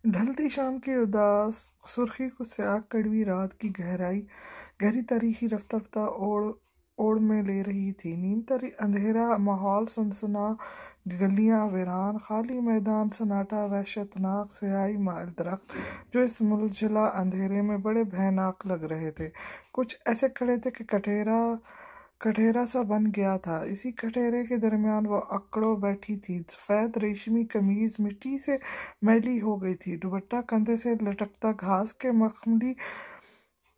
ढलती शाम की उदास सुर्खी को स्याह कड़वी रात की गहरी तारीखी रफ्ता रफ्ता ओढ़ में ले रही थी। नीम तरी अंधेरा माहौल, सुनसुना गलियां वीरान, खाली मैदान, सन्नाटा, वहशतनाक स्याही माइल दरख्त जो इस मुलझला अंधेरे में बड़े भयानक लग रहे थे। कुछ ऐसे खड़े थे कि कठेरा सा बन गया था। इसी कठेरे के दरमियान वो अकड़ो बैठी थी। सफ़ेद रेशमी कमीज मिट्टी से मैली हो गई थी। दुपट्टा कंधे से लटकता घास के मखमली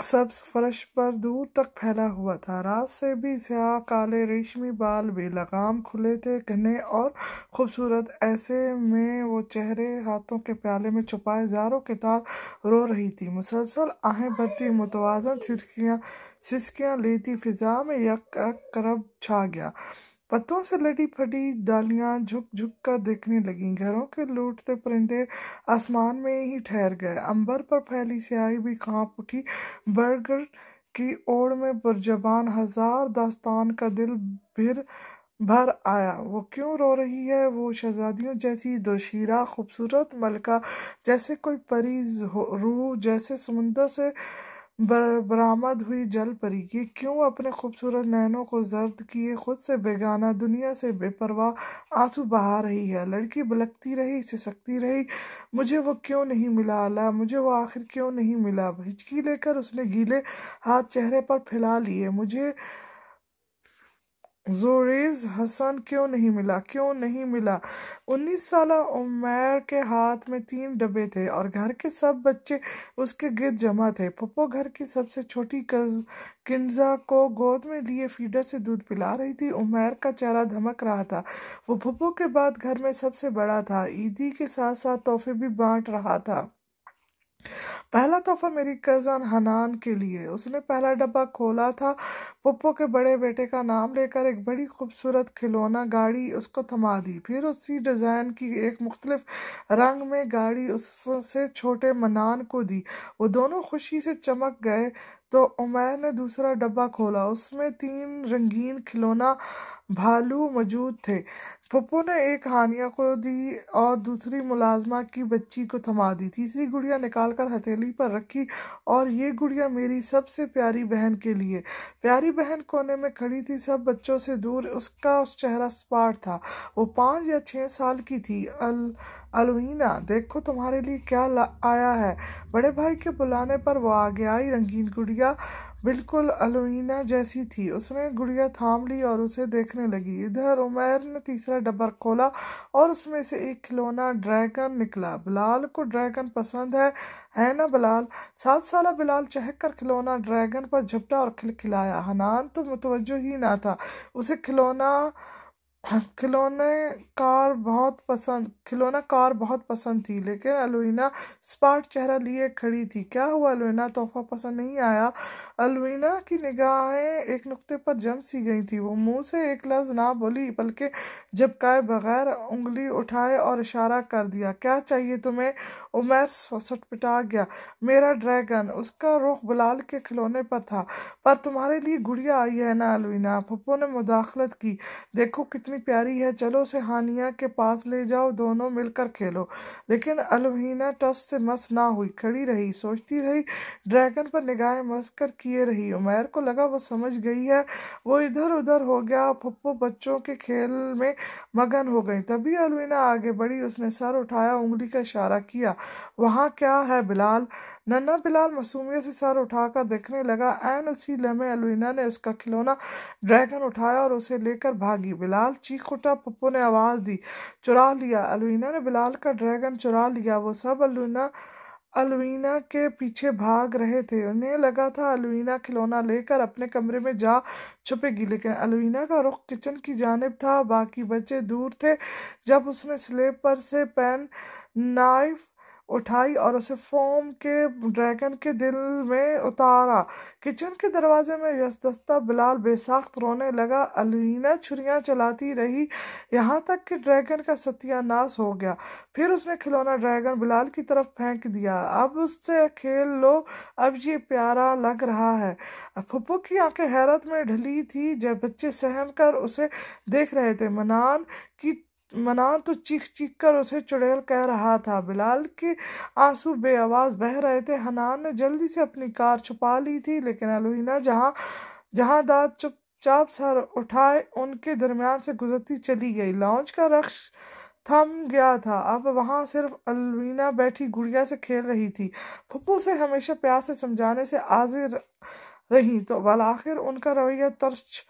सब्ज फर्श पर दूर तक फैला हुआ था। रात से भी स्याह काले रेशमी बाल बेलगाम खुले थे, घने और खूबसूरत। ऐसे में वो चेहरे हाथों के प्याले में छुपाए जारों के तार रो रही थी। मुसलसल आहें भरती, मुतवाज़न सिसकियां लेती, फिजा में यक करब छा गया। पत्तों से लटी फटी डालियां झुक झुक कर देखने लगीं। घरों के लूटते परिंदे आसमान में ही ठहर गए। अंबर पर फैली स्याही भी कांप उठी। बरगद की ओर में पुरजबान हजार दास्तान का दिल भर आया। वो क्यों रो रही है? वो शहजादियों जैसी दोशीरा खूबसूरत मलका, जैसे कोई परी रूह, जैसे समुंदर से बरामद हुई जल परी। ये क्यों अपने खूबसूरत नैनों को जर्द किए खुद से बेगाना, दुनिया से बेपरवाह आंसू बहा रही है? लड़की बलकती रही, सिसकती रही, मुझे वो क्यों नहीं मिला अल्लाह, मुझे वो आखिर क्यों नहीं मिला। हिचकी लेकर उसने गीले हाथ चेहरे पर फैला लिए। मुझे जोरेज हसन क्यों नहीं मिला, क्यों नहीं मिला। 19 साल उमर के हाथ में 3 डब्बे थे और घर के सब बच्चे उसके गिर्द जमा थे। पप्पो घर की सबसे छोटी किंजा को गोद में लिए फीडर से दूध पिला रही थी। उमर का चेहरा धमक रहा था। वो पप्पो के बाद घर में सबसे बड़ा था। ईदी के साथ साथ तोहफे भी बांट रहा था। पहला तोहफा मेरी कज़न हनान के लिए। उसने पहला डब्बा खोला था। पप्पो के बड़े बेटे का नाम लेकर एक बड़ी खूबसूरत खिलौना गाड़ी उसको थमा दी। फिर उसी डिज़ाइन की एक मुख्तलिफ रंग में गाड़ी उससे छोटे मनान को दी। वो दोनों खुशी से चमक गए। तो उमर ने दूसरा डब्बा खोला। उसमें 3 रंगीन खिलौना भालू मौजूद थे। पप्पू ने एक हानिया को दी और दूसरी मुलाजमा की बच्ची को थमा दी। तीसरी गुड़िया निकालकर हथेली पर रखी और ये गुड़िया मेरी सबसे प्यारी बहन के लिए। प्यारी बहन कोने में खड़ी थी, सब बच्चों से दूर। उसका चेहरा सपाट था। वो 5 या 6 साल की थी। अलवीना, देखो तुम्हारे लिए क्या आया है। बड़े भाई के बुलाने पर वो आगे आई। रंगीन गुड़िया बिल्कुल अलवीना जैसी थी। उसने गुड़िया थाम ली और उसे देखने लगी। इधर उमर ने तीसरा डब्बा खोला और उसमें से एक खिलौना ड्रैगन निकला। बिलाल को ड्रैगन पसंद है ना बिलाल? 7 साल बिलाल चहक कर खिलौना ड्रैगन पर झपटा और खिलखिलाया। हनान तो मुतवज्जो ही ना था। उसे खिलौना कार बहुत पसंद थी, लेकिन अलवीना स्पार्ट चेहरा लिए खड़ी थी। क्या हुआ अलवीना, तोहफा पसंद नहीं आया? अलवीना की निगाहें एक नुक्ते पर जम सी गई थी। वो मुंह से एक लफ्ज ना बोली, बल्कि झपकाए बगैर उंगली उठाए और इशारा कर दिया। क्या चाहिए तुम्हें? उमर सटपटा गया। मेरा ड्रैगन। उसका रुख बिलाल के खिलौने पर था। पर तुम्हारे लिए गुड़िया आई है ना अलवीना? पप्पू ने मुदाखलत की। देखो कितनी प्यारी है, चलो उसे हानिया के पास ले जाओ, दोनों मिलकर खेलो। लेकिन अलवीना टस से मस ना हुई, खड़ी रही, सोचती रही, ड्रैगन पर निगाहें मस्कर किए रही। उमर को लगा वो समझ गई है। वो इधर उधर हो गया। पप्पू बच्चों के खेल में मगन हो गई। तभी अलवीना आगे बढ़ी। उसने सर उठाया, उंगली का इशारा किया। वहाँ क्या है बिलाल? नन्हा बिलाल मासूमियत से सर उठाकर देखने लगा। ऐन उसी लम्हे अलवीना ने उसका खिलौना ड्रैगन उठाया और उसे लेकर भागी। बिलाल चीख उठा। पप्पू ने आवाज दी, चुरा लिया। अलवीना ने बिलाल का ड्रैगन चुरा लिया। वो सब अलवीना के पीछे भाग रहे थे। उन्हें लगा था अलवीना खिलौना लेकर अपने कमरे में जा छुपेगी, लेकिन अलवीना का रुख किचन की जानिब था। बाकी बच्चे दूर थे। जब उसने स्लेब पर से पेन नाइफ उठाई और उसे फोम के ड्रैगन के दिल में उतारा, किचन के दरवाजे में यसदस्ता बिलाल बेसाख्त रोने लगा। अलवीना छुरियां चलाती रही यहाँ तक कि ड्रैगन का सत्यानाश हो गया। फिर उसने खिलौना ड्रैगन बिलाल की तरफ फेंक दिया। अब उससे खेल लो, अब ये प्यारा लग रहा है। फुप्पो की आंखें हैरत में ढली थी जब बच्चे सहम कर उसे देख रहे थे। मनान की منان تو چیخ چیخ کر اسے چڑیل کہہ رہا تھا۔ بلال کے آنسو بے آواز بہہ رہے تھے۔ حنان نے جلدی سے اپنی کار چھپا لی تھی، لیکن الوینا جہاں داد چپ چاپ سر اٹھائے ان کے درمیان سے گزرتی چلی گئی۔ لاؤنج کا رخش تھم گیا تھا، اب وہاں صرف الوینا بیٹھی گڑیا سے کھیل رہی تھی۔ پھپھو اسے ہمیشہ پیار سے سمجھانے سے عاجز رہی تو بالآخر ان کا رویہ ترش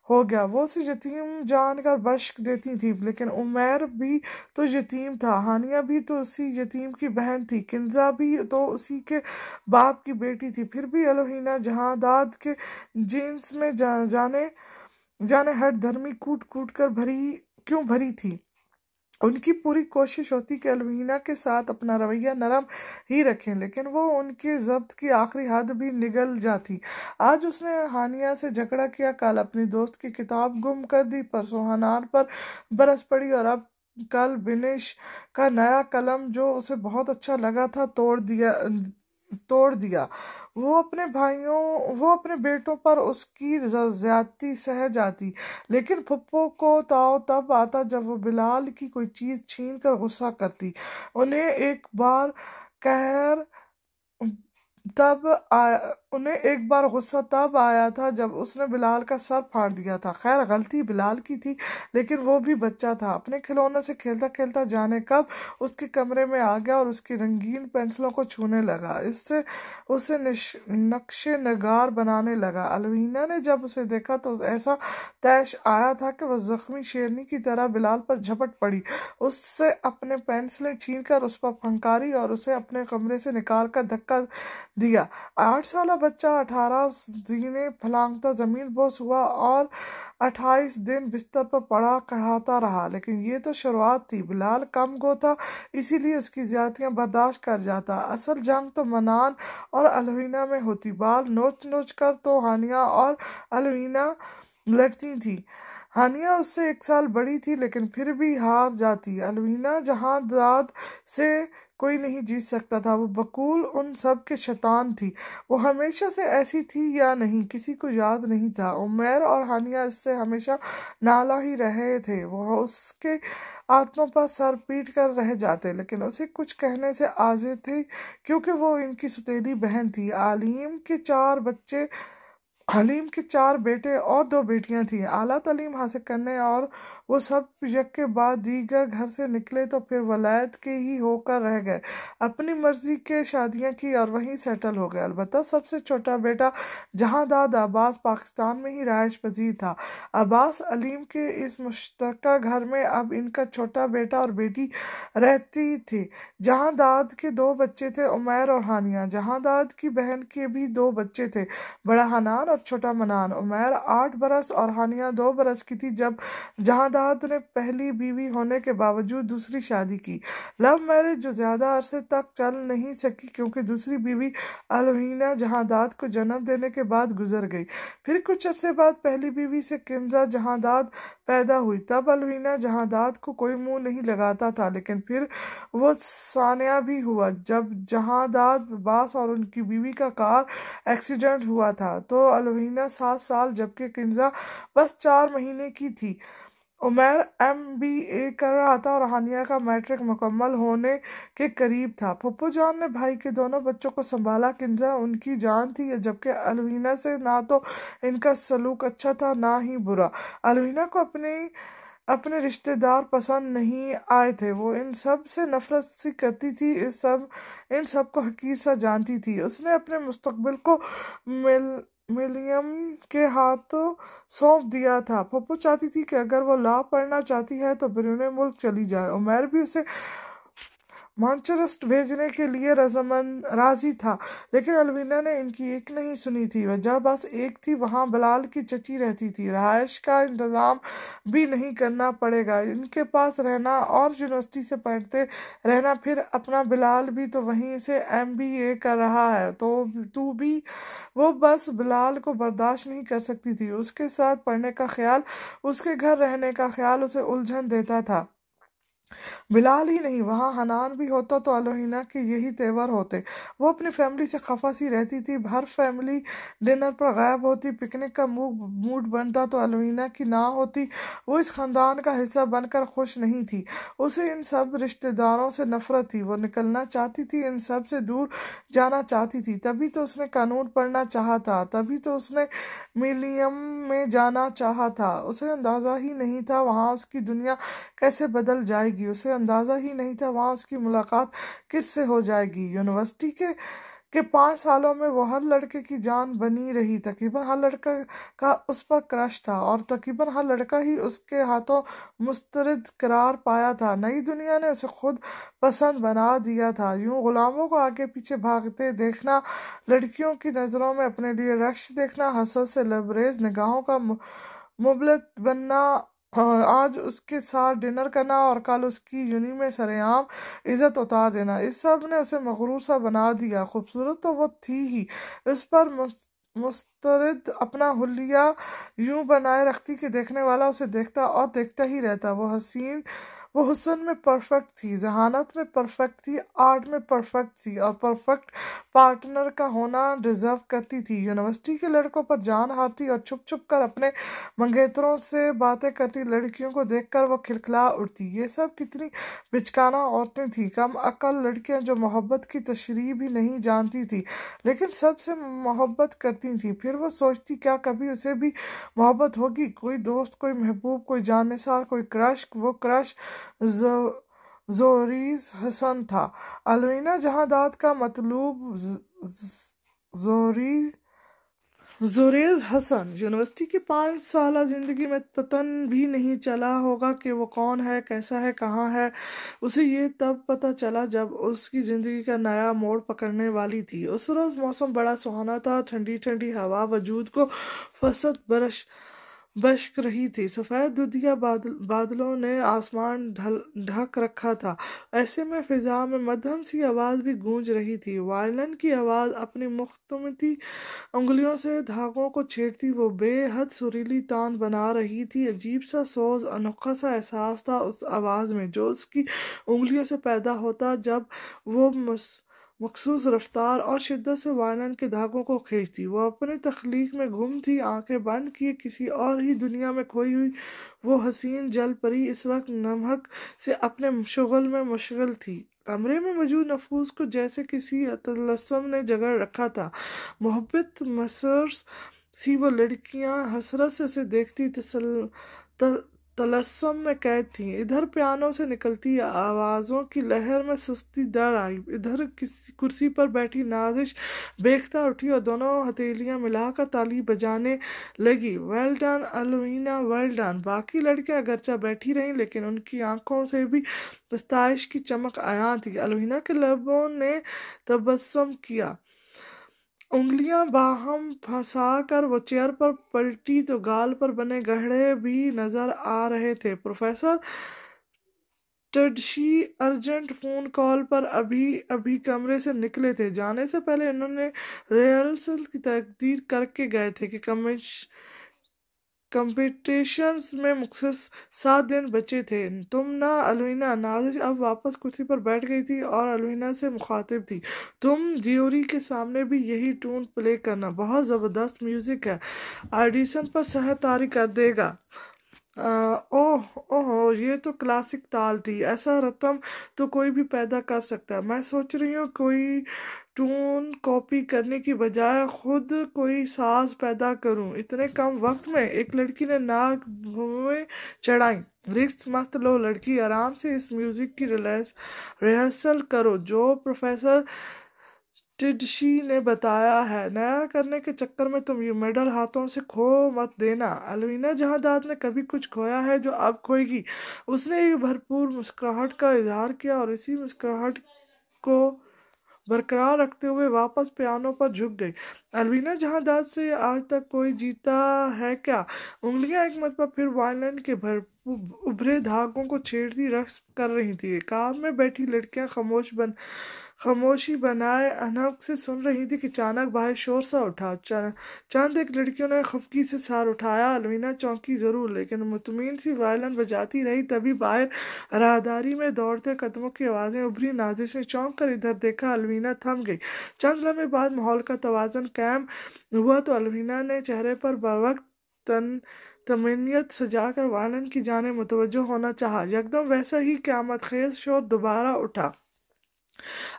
ہو گیا۔ وہ اسے یتیم جان کر بشک دیتی تھی، لیکن عمیر بھی تو یتیم تھا، ہانیہ بھی تو اسی یتیم کی بہن تھی، کنزہ بھی تو اسی کے باپ کی بیٹی تھی۔ پھر بھی الوینا جہاں داد کے جینس میں جانے ہر دھرمی کوٹ کوٹ کر کیوں بھری تھی۔ ان کی پوری کوشش ہوتی کہ الوینا کے ساتھ اپنا رویہ نرم ہی رکھیں، لیکن وہ ان کے ضبط کی آخری حد بھی نگل جاتی۔ آج اس نے ہانیہ سے جھگڑا کیا، کل اپنی دوست کی کتاب گم کر دی، پرسوں حنان پر برس پڑی، اور اب کل بنش کا نیا قلم جو اسے بہت اچھا لگا تھا توڑ دیا۔ وہ اپنے بیٹوں پر اس کی زیادتی سہہ جاتی، لیکن پھپھو کو تاؤ تب آتا جب وہ بلال کی کوئی چیز چھین کر غصہ کرتی۔ انہیں ایک بار غصہ تب آیا تھا جب اس نے بلال کا سر پھاڑ دیا تھا۔ خیر غلطی بلال کی تھی، لیکن وہ بھی بچہ تھا۔ اپنے کھلونوں سے کھیلتا کھیلتا جانے کب اس کے کمرے میں آ گیا اور اس کی رنگین پینسلوں کو چھونے لگا، اس سے اسے نقشے نگار بنانے لگا۔ الوینا نے جب اسے دیکھا تو ایسا طیش آیا تھا کہ وہ زخمی شیرنی کی طرح بلال پر جھپٹ پڑی، اس سے اپنے پینسلیں چھین کر اس پر پھنکاری اور اسے اپنے کمرے سے نکال کر دھکا دیا۔ 8 سالہ بچہ 18 زینے پھلانگتا زمین بوس ہوا اور 28 دن بستر پر پڑا کڑھاتا رہا، لیکن یہ تو شروعات تھی۔ بلال کم گو تھا، اسی لیے اس کی زیادتیاں برداشت کر جاتا۔ اصل جنگ تو منان اور الوینا میں ہوتی۔ بال نوچ نوچ کر تو ہانیہ اور الوینا لڑتی تھی۔ ہانیہ اس سے 1 سال بڑی تھی، لیکن پھر بھی ہار جاتی۔ الوینا جہاں داد سے کوئی نہیں جیت سکتا تھا، وہ بقول ان سب کے شیطان تھی۔ وہ ہمیشہ سے ایسی تھی یا نہیں کسی کو یاد نہیں تھا۔ عمیر اور ہانیہ اس سے ہمیشہ نالاں ہی رہے تھے، وہ اس کے آتنوں پر سر پیٹ کر رہ جاتے، لیکن اسے کچھ کہنے سے عاجز تھے کیونکہ وہ ان کی سوتیلی بہن تھی۔ حلیم کے 4 بیٹے اور 2 بیٹیاں تھیں۔ اعلیٰ تعلیم حاصل کرنے اور وہ سب یک کے بعد دیگر گھر سے نکلے تو پھر ولایت کے ہی ہو کر رہ گئے، اپنی مرضی کے شادیاں کی اور وہیں سیٹل ہو گئے۔ البتہ سب سے چھوٹا بیٹا جہاں داد عباس پاکستان میں ہی رہائش پذیر تھا۔ عباس علیم کے اس مشترکہ گھر میں اب ان کا چھوٹا بیٹا اور بیٹی رہتی تھے۔ جہاں داد کے 2 بچے تھے، عمیر اور ہانیہ۔ جہاں داد کی بہن کے بھی 2 بچے تھے، بڑا حنان اور چھوٹا منان۔ عمیر 8 برس اور ہانیہ 2 برس کی تھی جب جہاں داد نے پہلی بیوی ہونے کے باوجود دوسری شادی کی، لو میرج، جو زیادہ عرصے تک چل نہیں سکی کیونکہ دوسری بیوی الوینا جہاں داد کو جنم دینے کے بعد گزر گئی۔ پھر کچھ عرصے بعد پہلی بیوی سے کنزہ جہاں داد پیدا ہوئی، تب الوینا جہاں داد کو کوئی منہ نہیں لگاتا تھا، لیکن پھر وہ ثانیہ بھی ہوا جب جہاں داد عباس اور ان کی بیوی کا کار ایکسیڈنٹ ہوا تھا تو الوینا 7 سال جبکہ کنزہ بس 4 مہینے کی تھی۔ عمیر MBA کر رہا تھا اور ہانیہ کا میٹرک مکمل ہونے کے قریب تھا۔ پھپھو جان نے بھائی کے دونوں بچوں کو سنبھالا۔ کنزہ ان کی جان تھی، جبکہ الوینا سے نہ تو ان کا سلوک اچھا تھا نہ ہی برا۔ الوینا کو اپنے رشتے دار پسند نہیں آئے تھے، وہ ان سب سے نفرت سی کرتی تھی، ان سب کو حقیر سا جانتی تھی۔ اس نے اپنے مستقبل کو ولیم کے ہاتھوں سونپ دیا تھا۔ پھپھو چاہتی تھی کہ اگر وہ لا پڑھنا چاہتی ہے تو بیرون ملک چلی جائے۔ عمیر بھی اسے مانچسٹر بھیجنے کے لیے راضی تھا، لیکن الوینا نے ان کی ایک نہیں سنی تھی۔ وجہ بس ایک تھی، وہاں بلال کی چچی رہتی تھی، رہائش کا انتظام بھی نہیں کرنا پڑے گا ان کے پاس رہنا اور یونیورسٹی سے پڑھتے رہنا۔ پھر اپنا بلال بھی تو وہیں سے MBA کر رہا ہے تو بھی۔ وہ بس بلال کو برداشت نہیں کر سکتی تھی، اس کے ساتھ پڑھنے کا خیال، اس کے گھر رہنے کا خیال اسے الجھن دیتا تھا۔ بلال ہی نہیں، وہاں حنان بھی ہوتا تو الوہینہ کے یہی تیور ہوتے۔ وہ اپنی فیملی سے خفا سی رہتی تھی، ہر فیملی ڈنر پر غائب ہوتی، پکنک کا موڈ بنتا تو الوہینہ کی نہ ہوتی۔ وہ اس خاندان کا حصہ بن کر خوش نہیں تھی، اسے ان سب رشتہ داروں سے نفرت تھی، وہ نکلنا چاہتی تھی، ان سب سے دور جانا چاہتی تھی۔ تبھی تو اس نے قانون پڑھنا چاہا تھا، تبھی تو اس نے میلینیم میں جانا چاہا تھا۔ اسے اندازہ ہی نہیں تھا وہاں اس کی دنیا کیسے بدل جائے گی، اسے اندازہ ہی نہیں تھا وہاں اس کی ملاقات کس سے ہو جائے گی۔ یونیورسٹی کے 5 سالوں میں وہ ہر لڑکے کی جان بنی رہی، تقریباً ہر لڑکا کا اس پر کرش تھا، اور تقریباً ہر لڑکا ہی اس کے ہاتھوں مسترد قرار پایا تھا۔ نئی دنیا نے اسے خود پسند بنا دیا تھا۔ یوں غلاموں کو آگے پیچھے بھاگتے دیکھنا، لڑکیوں کی نظروں میں اپنے لیے رقص دیکھنا، حسد سے لبریز نگاہوں کا مبلت بننا، آج اس کے ساتھ ڈنر کرنا اور کل اس کی یونی میں سرعام عزت اتار دینا، اس سب نے اسے مغرور سا بنا دیا۔ خوبصورت تو وہ تھی ہی، اس پر مسترد اپنا حلیہ یوں بنائے رکھتی کہ دیکھنے والا اسے دیکھتا اور دیکھتا ہی رہتا۔ وہ حسن میں پرفیکٹ تھی، ذہانت میں پرفیکٹ تھی، آرٹ میں پرفیکٹ تھی، اور پرفیکٹ پارٹنر کا ہونا ڈیزرو کرتی تھی۔ یونیورسٹی کے لڑکوں پر جان ہارتی اور چھپ چھپ کر اپنے منگیتروں سے باتیں کرتی لڑکیوں کو دیکھ کر وہ کھلکھلا اٹھتی۔ یہ سب کتنی بچکانہ عورتیں تھیں، کم عقل لڑکیاں جو محبت کی تشریح بھی نہیں جانتی تھی، لیکن سب سے محبت کرتی تھیں۔ پھر وہ سوچتی کیا کبھی اسے بھی محبت ہوگی، کوئی دوست، کوئی محبوب، کوئی جانثار، کوئی کرش۔ وہ کرش زوریز حسن تھا، الوینا جہاں داد کا مطلوب زوریز حسن۔ یونیورسٹی کی 5 سالہ زندگی میں پتن بھی نہیں چلا ہوگا کہ وہ کون ہے، کیسا ہے، کہاں ہے۔ اسے یہ تب پتہ چلا جب اس کی زندگی کا نیا موڑ پکڑنے والی تھی۔ اس روز موسم بڑا سہانا تھا، ٹھنڈی ٹھنڈی ہوا وجود کو فرصت بخش رہی تھی، سفید دھندیا بادلوں نے آسمان ڈھک رکھا تھا، ایسے میں فضا میں مدھم سی آواز بھی گونج رہی تھی، وائلن کی آواز اپنی مختمتی انگلیوں سے دھاگوں کو چھیڑتی وہ بے حد سریلی تان بنا رہی تھی۔ عجیب سا سوز، انوکھا سا احساس تھا اس آواز میں جو اس کی انگلیوں سے پیدا ہوتا جب وہ مخصوص رفتار اور شدت سے وائلن کے دھاگوں کو کھینچتی۔ وہ اپنی تخلیق میں گم تھی، آنکھیں بند کیے کسی اور ہی دنیا میں کھوئی ہوئی وہ حسین جل پری اس وقت نمک سے اپنے شغل میں مشغول تھی۔ کمرے میں موجود نفوس کو جیسے کسی طلسم نے جگڑ رکھا تھا، محبت مسرس سی وہ لڑکیاں حسرت سے اسے دیکھتی طلسم میں قید تھیں۔ ادھر پیانو سے نکلتی آوازوں کی لہر میں سستی در آئی، ادھر کسی کرسی پر بیٹھی نازش بیختہ اٹھی اور دونوں ہتھیلیاں ملا کر تالی بجانے لگی۔ Well done Alvina, well done. باقی لڑکیاں اگرچہ بیٹھی رہیں لیکن ان کی آنکھوں سے بھی ستائش کی چمک عیاں تھی۔ الوینا کے لبوں نے تبسم کیا، انگلیاں باہم پھنسا کر وہ چیئر پر پلٹی تو گال پر بنے گہرے بھی نظر آ رہے تھے۔ پروفیسر ٹڈشی ارجنٹ فون کال پر ابھی کمرے سے نکلے تھے، جانے سے پہلے انہوں نے ریہرسل کی تقریر کر کے گئے تھے کہ کمپٹیشنز میں مخصوص 7 دن بچے تھے۔ تم نا الوینا، نازش اب واپس کرسی پر بیٹھ گئی تھی اور الوینا سے مخاطب تھی، تم زیوری کے سامنے بھی یہی ٹون پلے کرنا، بہت زبردست میوزک ہے، آڈیشن پر سہ طاری کر دے گا۔ اوہ یہ تو کلاسک تال تھی، ایسا رتم تو کوئی بھی پیدا کر سکتا ہے۔ میں سوچ رہی ہوں کوئی ٹون کاپی کرنے کی بجائے خود کوئی ساز پیدا کروں اتنے کم وقت میں، ایک لڑکی نے ناک بھویں چڑھائیں۔ رسک مت لو لڑکی، آرام سے اس میوزک کی ریہرسل کرو جو پروفیسر ٹڈشی نے بتایا ہے، نیا کرنے کے چکر میں تم یہ میڈل ہاتھوں سے کھو مت دینا۔ الوینا جہاں داد نے کبھی کچھ کھویا ہے جو اب کھوئے گی، اس نے ایک بھرپور مسکراہٹ کا اظہار کیا اور اسی مسکراہٹ کو برقرار رکھتے ہوئے واپس پیانو پر جھک گئی۔ الوینا جہاں داد سے آج تک کوئی جیتا ہے کیا؟ انگلیاں ایک مرتبہ پھر وائلن کے उभरे धागों को छेड़ती रक्स कर रही थी। कार में बैठी लड़कियां खामोशी बनाए अनहक से सुन रही थी कि अचानक बाहर शोर सा उठा। चंद एक लड़कियों ने खफकी से सार उठाया। अलवीना चौंकी जरूर, लेकिन मुतमिन सी वायलिन बजाती रही। तभी बाहर राहदारी में दौड़ते कदमों की आवाजें उभरी। नाजिश ने चौंक कर इधर देखा। अलवीना थम गई। चंद लम्हे बाद माहौल का तवाज़ुन कायम हुआ तो अलवीना ने चेहरे पर बवक्त तमन्नियत सजाकर वायलिन की जाने मुतवज्जो होना चाहा। यकदम वैसा ही क़यामत खेज शोर दोबारा उठा।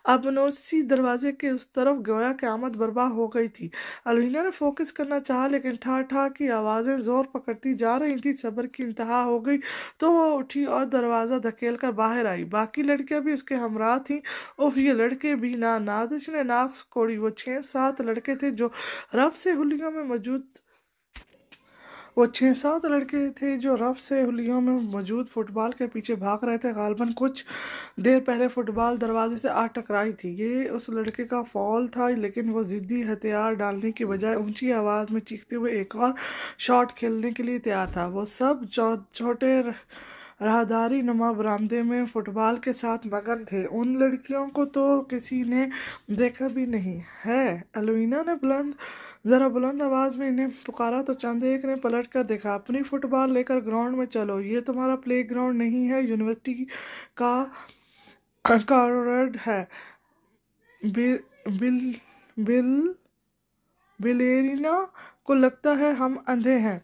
अब नौसी दरवाजे के उस तरफ गोया क़यामत बर्पा हो गई थी। अलवीना ने फोकस करना चाहा, लेकिन ठा ठा की आवाज़ें जोर पकड़ती जा रही थी। सब्र की इंतहा हो गई तो वो उठी और दरवाज़ा धकेल कर बाहर आई। बाकी लड़कियां भी उसके हमरा थीं। उफ, ये लड़के भी ना। नादिश ने नाक कोड़ी। वो 6-7 लड़के थे जो रफ से हुलियों में मौजूद वो 6-7 लड़के थे जो रफ से हुलियों में मौजूद फुटबॉल के पीछे भाग रहे थे। गालिबन कुछ देर पहले फुटबॉल दरवाजे से आ टकराई थी। ये उस लड़के का फौल था, लेकिन वो जिद्दी हथियार डालने की बजाय ऊंची आवाज में चीखते हुए एक और शॉट खेलने के लिए तैयार था। वो सब छोटे राहदारी नुमा बरामदे में फुटबॉल के साथ मगन थे। उन लड़कियों को तो किसी ने देखा भी नहीं है। अलवीना ने जरा बुलंद आवाज में इन्हें पुकारा तो चंद एक ने पलट कर देखा। अपनी फुटबॉल लेकर ग्राउंड में चलो, ये तुम्हारा प्ले ग्राउंड नहीं है, यूनिवर्सिटी का कॉरिडोर है। बिल बिल बिल बिलेरिना को लगता है हम अंधे हैं।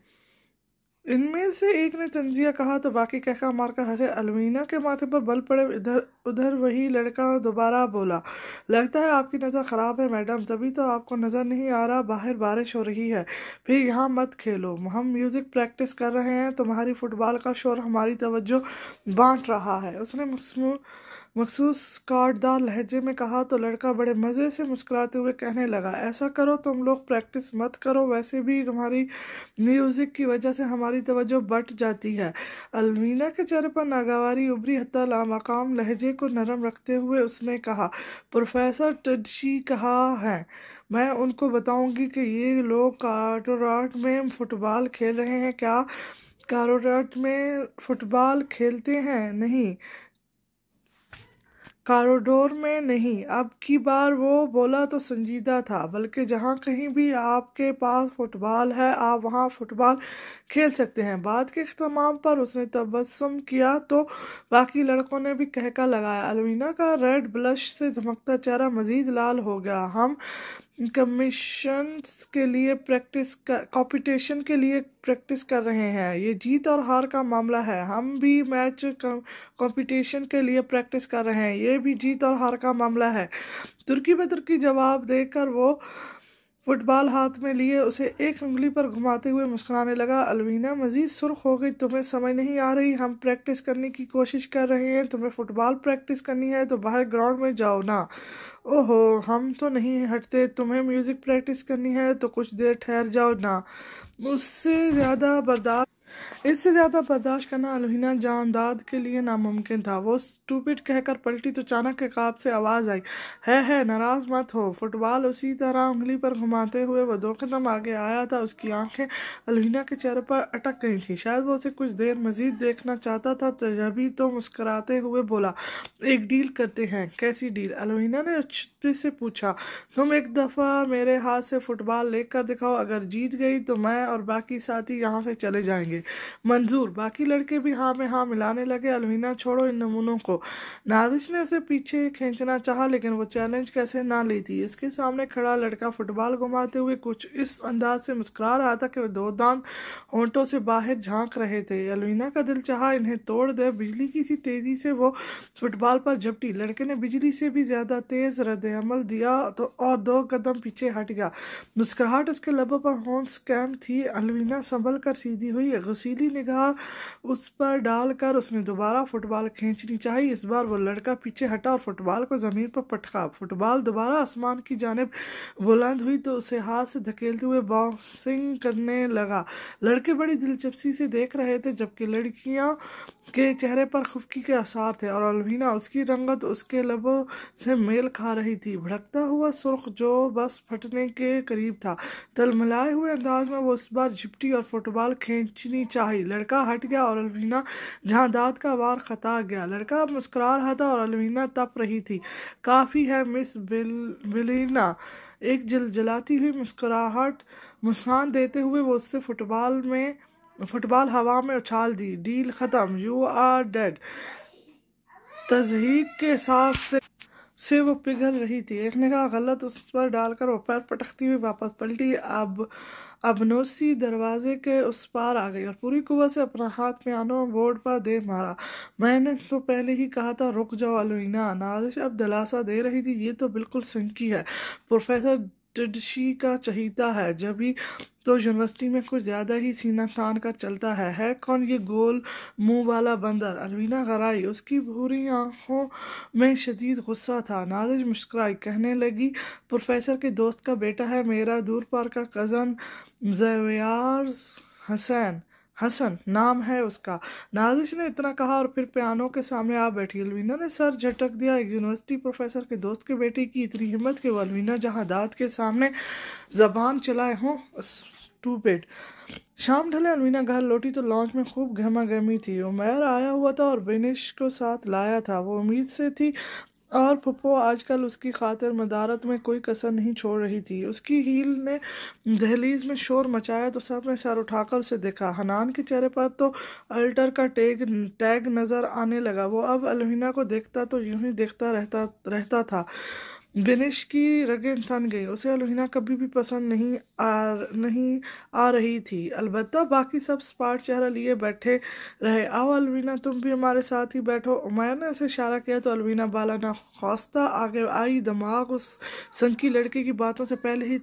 इनमें से एक ने तंजिया कहा तो बाकी कहका मारकर हंसे। अलवीना के माथे पर बल पड़े। इधर उधर वही लड़का दोबारा बोला, लगता है आपकी नज़र ख़राब है मैडम, तभी तो आपको नज़र नहीं आ रहा। बाहर बारिश हो रही है, फिर यहाँ मत खेलो। हम म्यूज़िक प्रैक्टिस कर रहे हैं। तुम्हारी फुटबॉल का शोर हमारी तवज्जो बांट रहा है। उसने मखसूस काटदार लहजे में कहा तो लड़का बड़े मज़े से मुस्कुराते हुए कहने लगा, ऐसा करो तुम लोग प्रैक्टिस मत करो, वैसे भी तुम्हारी म्यूज़िक की वजह से हमारी तवज्जो बट जाती है। अलवीना के चेहरे पर नागवारी उभरी। हत्ता लामकाम लहजे को नरम रखते हुए उसने कहा, प्रोफेसर टडशी कहाँ है? मैं उनको बताऊंगी कि ये लोग कॉरिडोर में फुटबॉल खेल रहे हैं। क्या कॉरिडोर में फुटबॉल खेलते हैं? नहीं, कॉरिडोर में नहीं। अब की बार वो बोला तो संजीदा था, बल्कि जहाँ कहीं भी आपके पास फुटबॉल है आप वहाँ फुटबॉल खेल सकते हैं। बात के इख्तिताम पर उसने तबस्सुम किया तो बाकी लड़कों ने भी कहका लगाया। अलवीना का रेड ब्लश से धमकता चेहरा मजीद लाल हो गया। हम कंपटीशन के लिए प्रैक्टिस कर रहे हैं। ये जीत और हार का मामला है। हम भी मैच कंपटीशन के लिए प्रैक्टिस कर रहे हैं। ये भी जीत और हार का मामला है। तुर्की में तुर्की जवाब देकर वो फुटबॉल हाथ में लिए उसे एक उंगली पर घुमाते हुए मुस्कुराने लगा। अलवीना मजीद सुर्ख हो गई। तुम्हें समझ नहीं आ रही? हम प्रैक्टिस करने की कोशिश कर रहे हैं। तुम्हें फुटबॉल प्रैक्टिस करनी है तो बाहर ग्राउंड में जाओ ना। ओहो, हम तो नहीं हटते। तुम्हें म्यूजिक प्रैक्टिस करनी है तो कुछ देर ठहर जाओ ना। इससे ज़्यादा बर्दाश्त करना अलवीना जानदाद के लिए नामुमकिन था। वो स्टूपिड कहकर पलटी तो अचानक काब से आवाज़ आई, है नाराज़ मत हो। फुटबॉल उसी तरह उंगली पर घुमाते हुए वो 2 कदम आगे आया था। उसकी आंखें अलवीना के चेहरे पर अटक गई थी। शायद वो उसे कुछ देर मजीद देखना चाहता था। तभी तो मुस्कुराते हुए बोला, एक डील करते हैं। कैसी डील? अलवीना ने छुपी से पूछा। तुम एक दफ़ा मेरे हाथ से फुटबॉल लेकर दिखाओ। अगर जीत गई तो मैं और बाकी साथी यहाँ से चले जाएंगे। मंजूर। बाकी लड़के भी हाँ में हाँ मिलाने लगे। अलवीना, छोड़ो इन नमूनों को। नादिश ने उसे पीछे खींचना चाहा, लेकिन वो चैलेंज कैसे ना लेती। इसके सामने खड़ा लड़का फुटबॉल घुमाते हुए कुछ इस अंदाज से मुस्कुरा रहा था कि वो 2 दांत होंठों से बाहर झांक रहे थे। अलवीना का दिल चाहा इन्हें तोड़ दे। बिजली की सी तेजी से वो फुटबॉल पर झपटी। लड़के ने बिजली से भी ज्यादा तेज रद्द-ए-अमल दिया तो और 2 कदम पीछे हट गया। मुस्कुराहट उसके लबों पर हौंस कैम थी। अलवीना संभल कर सीधी हुई। गसीली निगाह उस पर डालकर उसने दोबारा फुटबॉल खींचनी चाहिए। इस बार वो लड़का पीछे हटा और फुटबॉल को जमीन पर पटका। फुटबॉल दोबारा आसमान की जानिब बुलंद हुई तो उसे हाथ से धकेलते हुए बाउंसिंग करने लगा। लड़के बड़ी दिलचस्पी से देख रहे थे, जबकि लड़कियां के चेहरे पर खफकी के आसार थे और अलवीना, उसकी रंगत उसके लबों से मेल खा रही थी। भड़कता हुआ सुर्ख जो बस फटने के करीब था। तलमलाए हुए अंदाज में वो इस बार झपटी और फुटबॉल खींचनी نہیں چاہی۔ لڑکا ہٹ گیا اور الوینا جہاں دانت کا وار خطا گیا۔ لڑکا مسکرا رہا تھا اور الوینا تپ رہی تھی۔ کافی ہے مس بیلینا، ایک جلجلاتی ہوئی مسکان دیتے ہوئے وہ اس سے فٹ بال ہوا میں اچھال دی۔ ڈیل ختم، یو آر ڈیڈ۔ تضحیک کے احساس سے وہ پگھل رہی تھی۔ ایک نگاہ غلط اس پر ڈال کر وہ پیر پٹکتی ہوئی واپس پلٹی۔ ابنوسی دروازے کے اس پار آ گئی اور پوری قوت سے اپنا ہاتھ پیانو بورڈ پر دے مارا۔ میں نے تو پہلے ہی کہا تھا رک جاؤ الوینا، نازش اب دلاسا دے رہی تھی۔ یہ تو بالکل سنکی ہے، پروفیسر ٹڈشی کا چہیتا ہے، جبھی تو یونیورسٹی میں کچھ زیادہ ہی سینہ تان کر چلتا ہے کون یہ گول منہ والا بندر؟ الوینا غرائی، اس کی بھوری آنکھوں میں شدید غصہ تھا۔ نازش مسکرائی، کہنے لگی پروفیسر کے دوست کا بیٹا ہے میرا، دور پار کا کزن زیویار حسن نام ہے اس کا۔ نازش نے اتنا کہا اور پھر پیانو کے سامنے آ بیٹھی۔ الوینا نے سر جھٹک دیا۔ ایک یونیورسٹی پروفیسر کے دوست کے بیٹے کی اتنی ہمت کہ وہ الوینا جہاں دانت کے سامنے زبان چلائے ہوں۔ اسٹوپڈ۔ شام ڈھلے الوینا گھر لوٹی تو لانچ میں خوب گہما گہمی تھی۔ عمیر آیا ہوا تھا اور بینش کو ساتھ لایا تھا، وہ امید سے تھی، اور پھپھو آج کل اس کی خاطر مدارت میں کوئی کسر نہیں چھوڑ رہی تھی۔ اس کی ہیل نے دہلیز میں شور مچایا تو سب نے سر اٹھا کر اسے دیکھا۔ حنان کے چہرے پر تو الٹر کا ٹیگ نظر آنے لگا۔ وہ اب الوینا کو دیکھتا تو یوں ہی دیکھتا رہتا تھا۔ بینش کی رگیں تن گئی، اسے الوینا کبھی بھی پسند نہیں آ رہی تھی، البتہ باقی سب اسپاٹ چہرہ لیے بیٹھے رہے۔ آؤ الوینا، تم بھی ہمارے ساتھ ہی بیٹھو۔ عمیر نے اسے اشارہ کیا تو الوینا بالا نخواستہ آگے آئی۔ دماغ اس سنکی لڑکے کی باتوں سے پہلے ہی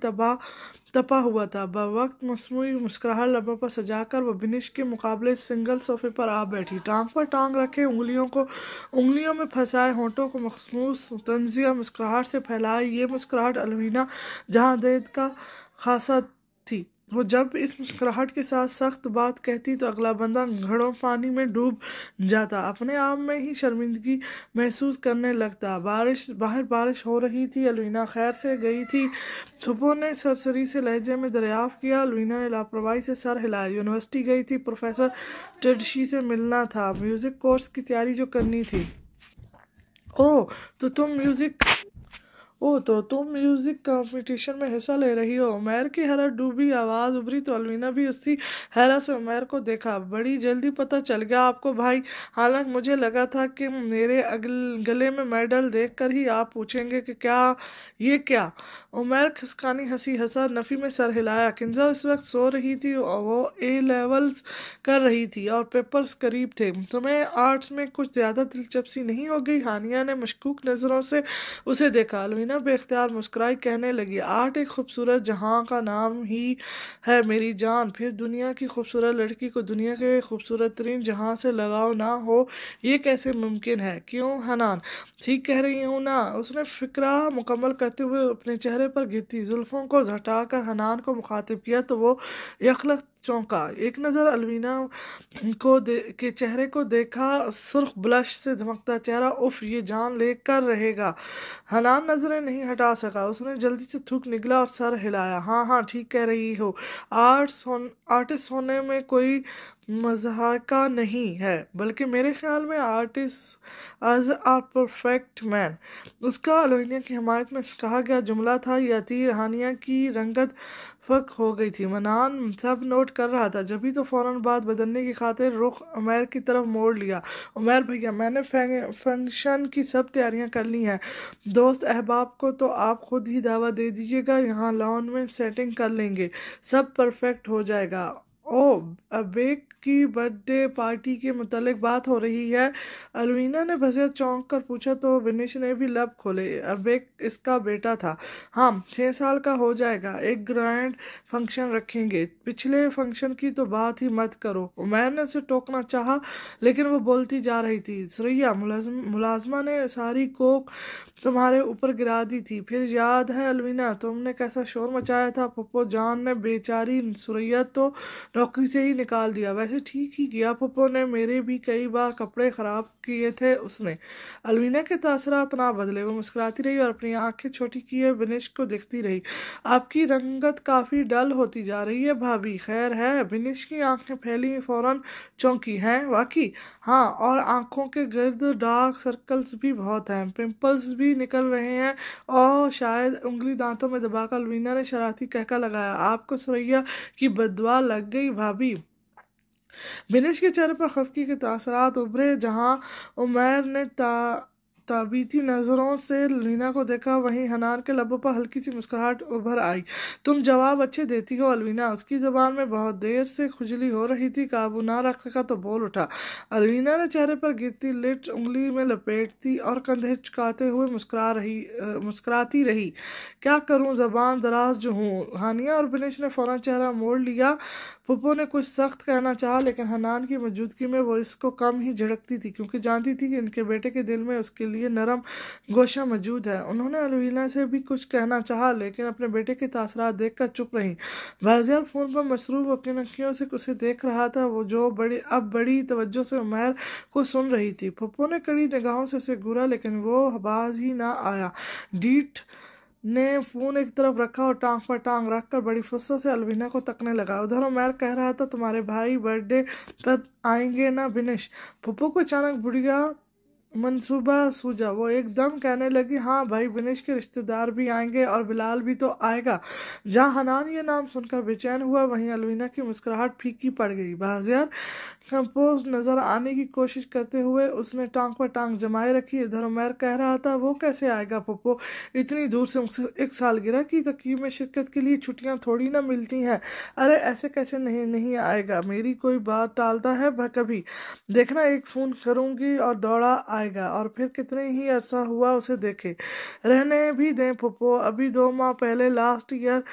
تپا ہوا تھا۔ بوقت مصنوعی مسکراہٹ لبوں پر سجا کر وہ بینش کے مقابلے سنگل صوفے پر آ بیٹھی، ٹانگ پر ٹانگ رکھے، انگلیوں میں پھنسائے، ہونٹوں کو مخصوص طنزیہ مسکراہٹ سے پھیلائے۔ یہ مسکراہٹ الوینا جہاں دید کا خاصہ تھی۔ وہ جب اس مسکراہٹ کے ساتھ سخت بات کہتی تو اگلا بندہ گھڑوں پانی میں ڈوب جاتا، اپنے آپ میں ہی شرمندگی محسوس کرنے لگتا۔ باہر بارش ہو رہی تھی۔ الوینا خیر سے گئی تھی؟ پھپھو نے سرسری سے لہجے میں دریافت کیا۔ الوینا نے لاپرواہی سے سر ہلایا۔ یونیورسٹی گئی تھی، پروفیسر ٹڈشی سے ملنا تھا، میوزک کورس کی تیاری جو کرنی تھی۔ اوہ تو تم میوزک کمپٹیشن میں حصہ لے رہی ہو؟ عمیر کی حیرت ڈوبی آواز ابھری تو الوینا بھی اسی حیرت سے عمیر کو دیکھا۔ بڑی جلدی پتہ چل گیا آپ کو بھائی، حالانکہ مجھے لگا تھا کہ میرے گلے میں میڈل دیکھ کر ہی آپ پوچھیں گے کہ یہ کیا؟ عمیر کھسکانی ہنسی ہنسا، نفی میں سر ہلایا۔ کنزا اس وقت سو رہی تھی، وہ اے لیولز کر رہی تھی اور پیپرز قریب تھے۔ تمہیں آرٹس میں کچھ زیادہ دلچسپی نہیں ہو گئی؟ ہانیہ نے مشکوک نظروں سے اسے دیکھا۔ الوینا بے اختیار مسکرائی، کہنے لگی آرٹ ایک خوبصورت جہاں کا نام ہی ہے میری جان، پھر دنیا کی خوبصورت لڑکی کو دنیا کے خوبصورت ترین جہاں سے لگاؤ نہ ہو، یہ کیسے ممکن ہے؟ کیوں حنان؟ ٹھیک کہہ رہی ہوں نا؟ اس نے فقرہ مکمل کرتے ہوئے اپنے چہرے پر گرتی زلفوں کو ہٹا کر حنان کو مخاطب کیا تو وہ یکلخت چونکا۔ ایک نظر الوینا کے چہرے کو دیکھا، سرخ بلش سے دھمکتا چہرہ، اف یہ جان لے کر رہے گا۔ حنان نظریں نہیں ہٹا سکا، اس نے جلدی سے تھوک نگلا اور سر ہلایا۔ ہاں ٹھیک کہہ رہی ہو، آرٹسٹ ہونے میں کوئی مضحکہ نہیں ہے، بلکہ میرے خیال میں آرٹسٹ از اے پرفیکٹ مین۔ اس کا الوینا کی حمایت میں کہا گیا جملہ تھا، یہ تیر ہانیہ کی رنگت فک ہو گئی تھی۔ منان سب نوٹ کر رہا تھا، جبھی تو فوراً بات بدلنے کی خاطر رخ عمیر کی طرف موڑ لیا۔ عمیر بھیا، میں نے فنکشن کی سب تیاریاں کر لی ہیں، دوست احباب کو تو آپ خود ہی دعوت دے دیجیے گا، یہاں لان میں سیٹنگ کر لیں گے، سب پرفیکٹ ہو جائے گا۔ ابیک کی برتھ ڈے پارٹی کے متعلق بات ہو رہی ہے؟ الوینا نے بھنسیا چونک کر پوچھا تو بینش نے بھی لب کھولے۔ ابیک اس کا بیٹا تھا؟ ہاں، 6 سال کا ہو جائے گا، ایک گرینڈ فنکشن رکھیں گے۔ پچھلے فنکشن کی تو بات ہی مت کرو۔ عمیر نے اسے ٹوکنا چاہا لیکن وہ بولتی جا رہی تھی۔ سریا ملازمہ نے ساری کوک تمہارے اوپر گرا دی تھی، پھر یاد ہے الوینا تم نے کیسا شور مچایا تھا؟ پھپھو جان نے بیچاری سریا تو نوکری سے ہی نکال دیا۔ वैसे ठीक ही किया पप्पो ने, मेरे भी कई बार कपड़े ख़राब किए थे उसने। अलवीना के तासरात ना बदले, वो मुस्कुराती रही और अपनी आंखें छोटी किए बिनिश को देखती रही। आपकी रंगत काफ़ी डल होती जा रही है भाभी, खैर है? बिनिश की आंखें फैली, फौरन चौंकी। हैं वाकई? हाँ, और आंखों के गिर्द डार्क सर्कल्स भी बहुत हैं, पिंपल्स भी निकल रहे हैं। और शायद उंगली दांतों में दबाकर अलवीना ने शरारती कहका लगाया, आपको सुरैया की बददुआ लग गई भाभी। बिनिश के चेहरे पर खफगी के तासरात उभरे। जहां उमैर ने ताबीती नज़रों से अलवीना को देखा, वहीं हनान के लबों पर हल्की सी मुस्कुराहट उभर आई। तुम जवाब अच्छे देती हो अलवीना। उसकी ज़बान में बहुत देर से खुजली हो रही थी, काबू ना रख सका तो बोल उठा। अलवीना ने चेहरे पर गिरती लिट उंगली में लपेटती और कंधे चुकाते हुए मुस्कुराती रही। क्या करूं, ज़बान दराज जो हूँ। हानिया और बिनिश ने फौरन चेहरा मोड़ लिया। पुप्पो ने कुछ सख्त कहना चाहा, लेकिन हनान की मौजूदगी में वो इसको कम ही झिड़कती थी, क्योंकि जानती थी कि इनके बेटे के दिल में उसके लिए नरम गोशा मौजूद है। उन्होंने अलवीना से भी कुछ कहना चाहा, लेकिन अपने बेटे के तासरात देखकर चुप रही। बाज़ियार फ़ोन पर मसरूफ़ अखियों से उसे देख रहा था, वो जो बड़ी तवज्जो से उमैर को सुन रही थी। पुप्पो ने कड़ी निगाहों से उसे घूरा, लेकिन वो बाज ही ना आया। डीठ ने फोन एक तरफ रखा और टांग पर टांग रखकर बड़ी फुर्सत से अलवीना को तकने लगा। उधर उमैर कह रहा था, तुम्हारे भाई बर्थडे पर आएंगे ना बिनिश? पुप्पो को अचानक बुढ़िया मंसूबा सूझा। वो एकदम कहने लगी, हाँ भाई, बिनिश के रिश्तेदार भी आएंगे और बिलाल भी तो आएगा। जहाँ हनान ये नाम सुनकर बेचैन हुआ, वहीं अलवीना की मुस्कुराहट फीकी पड़ गई। बाज़ियार कंपोज नजर आने की कोशिश करते हुए उसने टांग पर टांग जमाए रखी। इधर उमैर कह रहा था, वो कैसे आएगा पुप्पो? इतनी दूर से एक सालगिरह की तकरीब में शिरकत के लिए छुट्टियां थोड़ी ना मिलती हैं। अरे ऐसे कैसे नहीं आएगा? मेरी कोई बात टालता है कभी? देखना, एक फ़ोन करूंगी और दौड़ा आएगा, और फिर कितने ही अरसा हुआ उसे देखे। रहने भी दें पुप्पो, अभी 2 माह पहले लास्ट ईयर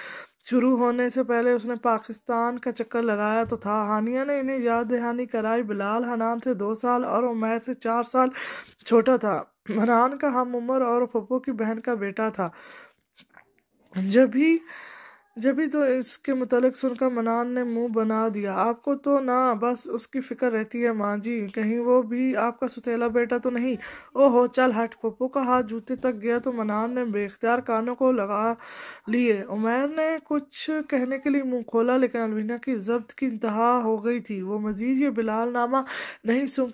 शुरू होने से पहले उसने पाकिस्तान का चक्कर लगाया तो था। हानिया ने इन्हें याद दहानी कराई। बिलाल हनान से 2 साल और उमैर से 4 साल छोटा था। हनान का हम उम्र और पप्पो की बहन का बेटा था। जब भी तो इसके मुतालिक सुनकर मनान ने मुंह बना दिया। आपको तो ना बस उसकी फिक्र रहती है माँ जी, कहीं वो भी आपका सुतेला बेटा तो नहीं? ओहो चल हट। पप्पू का हाथ जूते तक गया तो मनान ने बेख्तियार कानों को लगा लिए। उमैर ने कुछ कहने के लिए मुंह खोला, लेकिन अलवीना की जब्त की इंतहा हो गई थी। वो मजीद ये बिलाल नामा नहीं सुन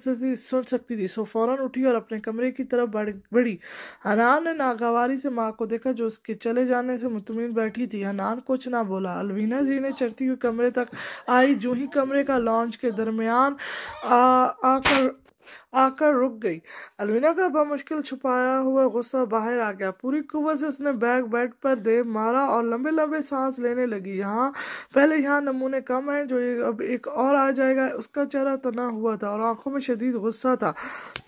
सकती थी, सो फौरन उठी और अपने कमरे की तरफ बढ़ी। हनान ने नागवारी से माँ को देखा, जो उसके चले जाने से मुतमिन बैठी थी। हनान कुछ ना बोला। अलवीना जी ने चढ़ती हुई कमरे तक आई, जो ही कमरे का लॉन्च के दरमियान आकर रुक गई। अलवीना का बमुश्किल छुपाया हुआ गुस्सा बाहर आ गया। पूरी कुव्वत से उसने बैग बेड पर दे मारा और लंबे लंबे सांस लेने लगी। पहले यहाँ नमूने कम हैं, जो अब एक और आ जाएगा। उसका चेहरा तना हुआ था और आंखों में शदीद गुस्सा था।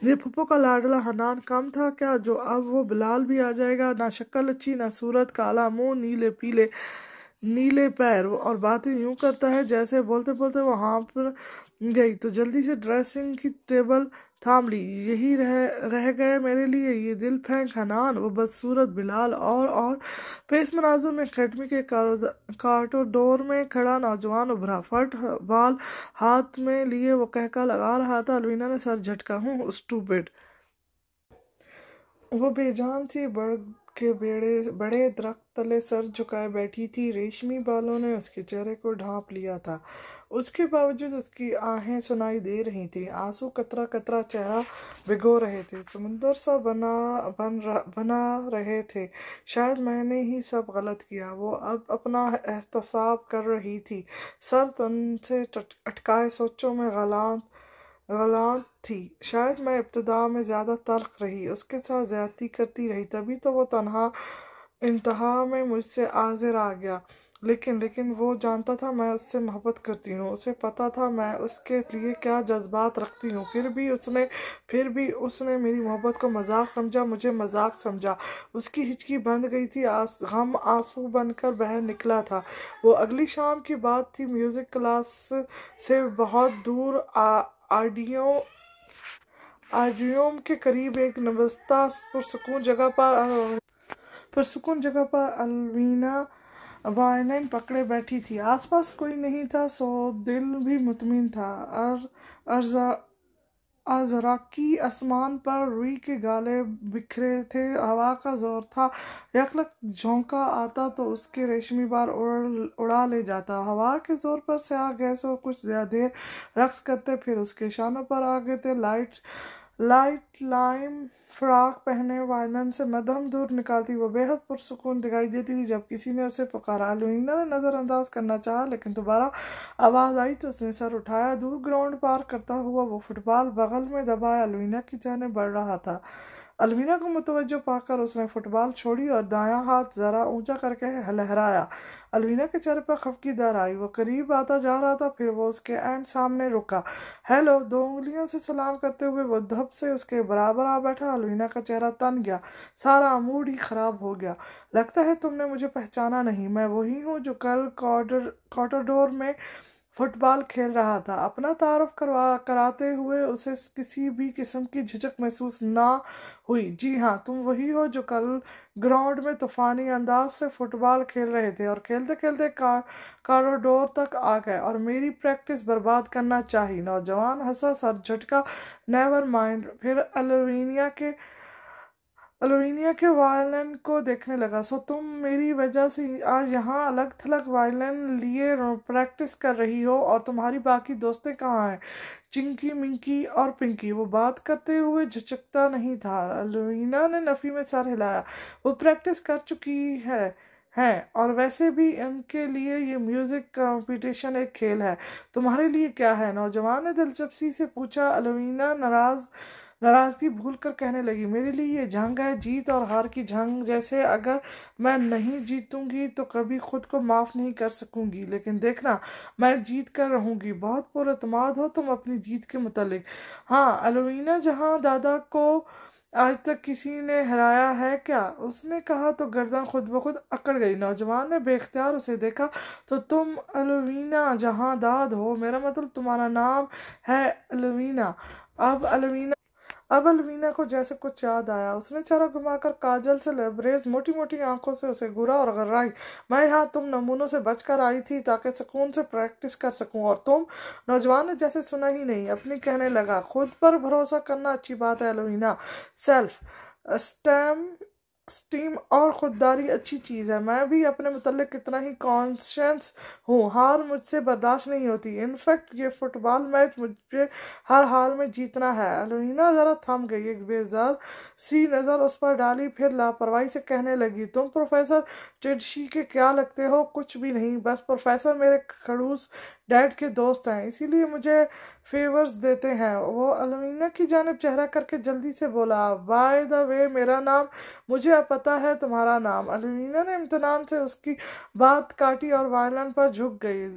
ये फुप्पो का लाडला हनान कम था क्या, जो अब वो बिलाल भी आ जाएगा? ना शक्ल अच्छी, ना सूरत, काला मुंह, नीले पैर, और बातें यूं करता है जैसे बोलते बोलते वहां पर गई तो जल्दी से ड्रेसिंग की टेबल थाम ली। यही रह गए मेरे लिए ये दिल फेंक हनान। वो बदसूरत बिलाल और पेश मनाजुर में अकेडमी के कॉरिडोर में खड़ा नौजवान उभरा। फट बाल हाथ में लिए वो कहका लगा रहा था। अलवीना ने सर झटका। हूँ स्टूपिड। वो बेजान सी के बड़े दरख्त तले सर झुकाए बैठी थी। रेशमी बालों ने उसके चेहरे को ढांप लिया था। उसके बावजूद उसकी आहें सुनाई दे रही थी। आंसू कतरा कतरा चेहरा भिगो रहे थे, समुंदर सा बना रहे थे। शायद मैंने ही सब गलत किया, वो अब अपना एहतसाब कर रही थी। सर तन से अटकाए सोचों में गलात थी। शायद मैं इब्तिदा में ज़्यादा तल्ख रही, उसके साथ ज़्यादती करती रही, तभी तो वो इंतहा में मुझसे आज़िर आ गया। लेकिन वो जानता था मैं उससे मोहब्बत करती हूँ। उसे पता था मैं उसके लिए क्या जज्बात रखती हूँ। फिर भी उसने मेरी मोहब्बत को मजाक समझा, मुझे मजाक समझा। उसकी हिचकी बंध गई थी, गम आंसू बनकर बह निकला था। वो अगली शाम की बात थी। म्यूज़िक क्लास से बहुत दूर आडियोम के करीब एक नवस्ता पुरसुकून जगह पर अलवीना वायलिन पकड़े बैठी थी। आसपास कोई नहीं था, सो दिल भी मुतमिन था। अज़राकी आसमान पर रुई के गाले बिखरे थे। हवा का जोर था, यकलक झोंका आता तो उसके रेशमी बार उड़ा ले जाता। हवा के जोर पर स्याह गैसों कुछ देर रक्स करते, फिर उसके शानों पर आ गए थे। लाइट लाइम फ्रॉक पहने वायलन से मध्यम दूर निकालती वो बेहद पुरसुकून दिखाई देती थी। जब किसी ने उसे पुकारा, अल्वीना ने नजरअंदाज करना चाहा, लेकिन दोबारा आवाज आई तो उसने सर उठाया। दूर ग्राउंड पार करता हुआ वो फुटबॉल बगल में दबाए अल्वीना की जानिब बढ़ रहा था। अल्वीना को मुतवज्जो पाकर उसने फुटबॉल छोड़ी और दायां हाथ जरा ऊंचा करके लहराया। अल्वीना के चेहरे पर खफकी दर आई। वो करीब आता जा रहा था, फिर वो उसके ऐन सामने रुका। हेलो, 2 उंगलियों से सलाम करते हुए वो धप से उसके बराबर आ बैठा। अल्वीना का चेहरा तन गया, सारा मूड ही खराब हो गया। लगता है तुमने मुझे पहचाना नहीं। मैं वही हूँ जो कल कॉटरडोर में फुटबॉल खेल रहा था। अपना तारुफ कराते हुए उसे किसी भी किस्म की झिझक महसूस ना हुई। जी हाँ, तुम वही हो जो कल ग्राउंड में तूफानी अंदाज से फुटबॉल खेल रहे थे और खेलते खेलते कॉरिडोर तक आ गए और मेरी प्रैक्टिस बर्बाद करना चाहिए। नौजवान हंसा, सर झटका। Never mind. फिर अल्वीनिया के वायलिन को देखने लगा। सो तुम मेरी वजह से आज यहाँ अलग थलग वायलिन लिए प्रैक्टिस कर रही हो, और तुम्हारी बाकी दोस्तें कहाँ हैं? चिंकी, मिंकी और पिंकी। वो बात करते हुए झिझकता नहीं था। अल्वीना ने नफी में सर हिलाया। वो प्रैक्टिस कर चुकी है और वैसे भी इनके लिए ये म्यूजिक कंपटीशन एक खेल है। तुम्हारे लिए क्या है? नौजवान ने दिलचस्पी से पूछा। अल्वीना नाराजगी भूल कर कहने लगी, मेरे लिए ये जंग है, जीत और हार की जंग। जैसे अगर मैं नहीं जीतूंगी तो कभी खुद को माफ नहीं कर सकूंगी, लेकिन देखना मैं जीत कर रहूंगी। बहुत पुरएतमाद हो तुम अपनी जीत के मुतालिक। हाँ अल्वीना, जहाँ दादा को आज तक किसी ने हराया है क्या? उसने कहा तो गर्दन खुद ब खुद अकड़ गई। नौजवान ने बेख्तियार उसे देखा। तो तुम अल्वीना जहाँ दाद हो, मेरा मतलब तुम्हारा नाम है अल्वीना। अब अलवीना को जैसे कुछ याद आया। उसने चेहरा घुमाकर काजल से लबरेज मोटी मोटी आंखों से उसे घूरा और गर्राई। मैं यहाँ तुम नमूनों से बचकर आई थी ताकि सुकून से प्रैक्टिस कर सकूं, और तुम? नौजवान ने जैसे सुना ही नहीं अपनी कहने लगा, खुद पर भरोसा करना अच्छी बात है अलवीना। सेल्फ स्टीम और खुददारी अच्छी चीज़ है। मैं भी अपने मुतल्लिक कितना ही कॉन्शियस हूँ। हार मुझसे बर्दाश्त नहीं होती। इनफैक्ट ये फुटबॉल मैच मुझे हर हाल में जीतना है। अलोहिना जरा थम गई, एक बेजार सी नज़र उस पर डाली, फिर लापरवाही से कहने लगी, तुम प्रोफेसर टिडशी के क्या लगते हो? कुछ भी नहीं, बस प्रोफेसर मेरे खड़ूस डैड के दोस्त हैं, इसीलिए मुझे फेवर्स देते हैं। वो अल्वीना की जानिब चेहरा करके जल्दी से बोला, बाय द वे मेरा नाम, मुझे अब पता है तुम्हारा नाम। अल्वीना ने इम्तिनान से उसकी बात काटी और वायलिन पर झुक गई।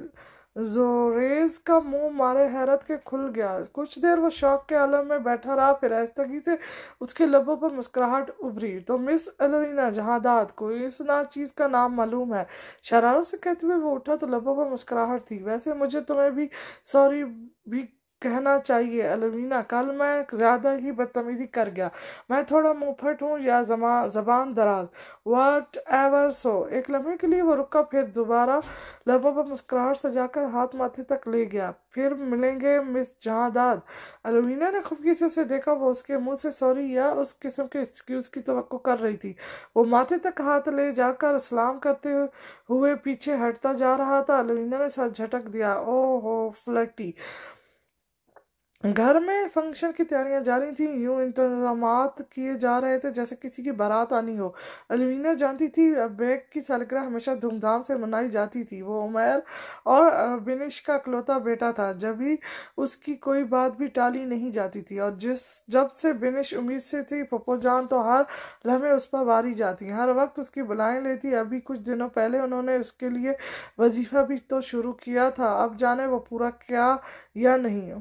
जोरेज का मुंह मारे हैरत के खुल गया। कुछ देर वो शौक के आलम में बैठा रहा, फिर आहिस्तगी से उसके लबों पर मुस्कुराहट उभरी। तो मिस अल्वीना जहादाद को इस चीज का नाम मालूम है? शरारत से कहते हुए वो उठा तो लबों पर मुस्कुराहट थी। वैसे मुझे तुम्हें भी सॉरी भी कहना चाहिए अल्वीना, कल मैं ज्यादा ही बदतमीजी कर गया। मैं थोड़ा मुंहफट हूँ या जबान दराज, वट एवर। सो एक लम्हे के लिए वो रुका, फिर दोबारा लबों पर मुस्कुराहट सजाकर हाथ माथे तक ले गया। फिर मिलेंगे मिस जहादाद। अल्वीना ने खुफी से उसे देखा। वो उसके मुंह से सॉरी या उस किस्म के एक्सक्यूज की तवक्को कर रही थी। वो माथे तक हाथ ले जाकर सलाम करते हुए पीछे हटता जा रहा था। अल्वीना ने सर झटक दिया। ओहो फ्लर्टी। घर में फंक्शन की तैयारियां जारी थी। यूं इंतजामात किए जा रहे थे जैसे किसी की बारात आनी हो। अल्वीना जानती थी बेग की सालगिरह हमेशा धूमधाम से मनाई जाती थी। वो उमैर और बिनिश का इकलौता बेटा था, जब भी उसकी कोई बात भी टाली नहीं जाती थी। और जब से बिनिश उम्मीद से थी पप्पो जान तो हर लम्हे उस पर वारी जाती, हर वक्त उसकी बुलाएं लेती। अभी कुछ दिनों पहले उन्होंने उसके लिए वजीफा भी तो शुरू किया था, अब जाने वो पूरा क्या या नहीं।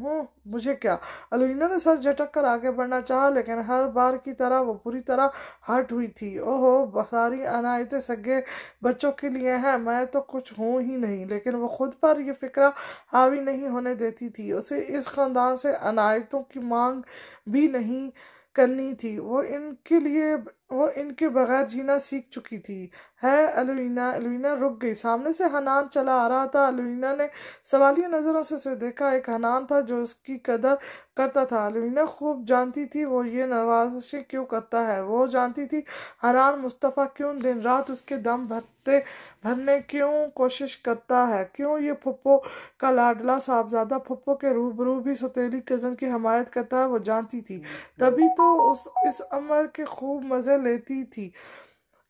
मुझे क्या? अल्वीना ने सर झटक कर आगे बढ़ना चाहा, लेकिन हर बार की तरह वो पूरी तरह हट हुई थी। ओहो, सारी अनायतें सगे बच्चों के लिए हैं, मैं तो कुछ हूँ ही नहीं। लेकिन वो खुद पर ये फिक्रा हावी नहीं होने देती थी। उसे इस खानदान से अनायतों की मांग भी नहीं करनी थी। वो इनके लिए وہ ان کے بغیر جینا سیکھ چکی تھی۔ ہے الوینا۔ الوینا رک گئی۔ سامنے سے حنان چلا آ رہا تھا۔ الوینا نے سوالیہ نظروں سے اسے دیکھا۔ ایک حنان تھا جو اس کی قدر کرتا تھا۔ الوینا خوب جانتی تھی وہ یہ نوازشیں کیوں کرتا ہے۔ وہ جانتی تھی حنان مصطفیٰ کیوں دن رات اس کے دم بھرنے کیوں کوشش کرتا ہے، کیوں یہ پھپھو کا لاڈلا صاحبزادہ پھپھو کے روبرو بھی سوتیلی کزن کی حمایت کرتا ہے۔ وہ جانتی تھی، تبھی تو اس امر کے خوب مزے لیتی تھی۔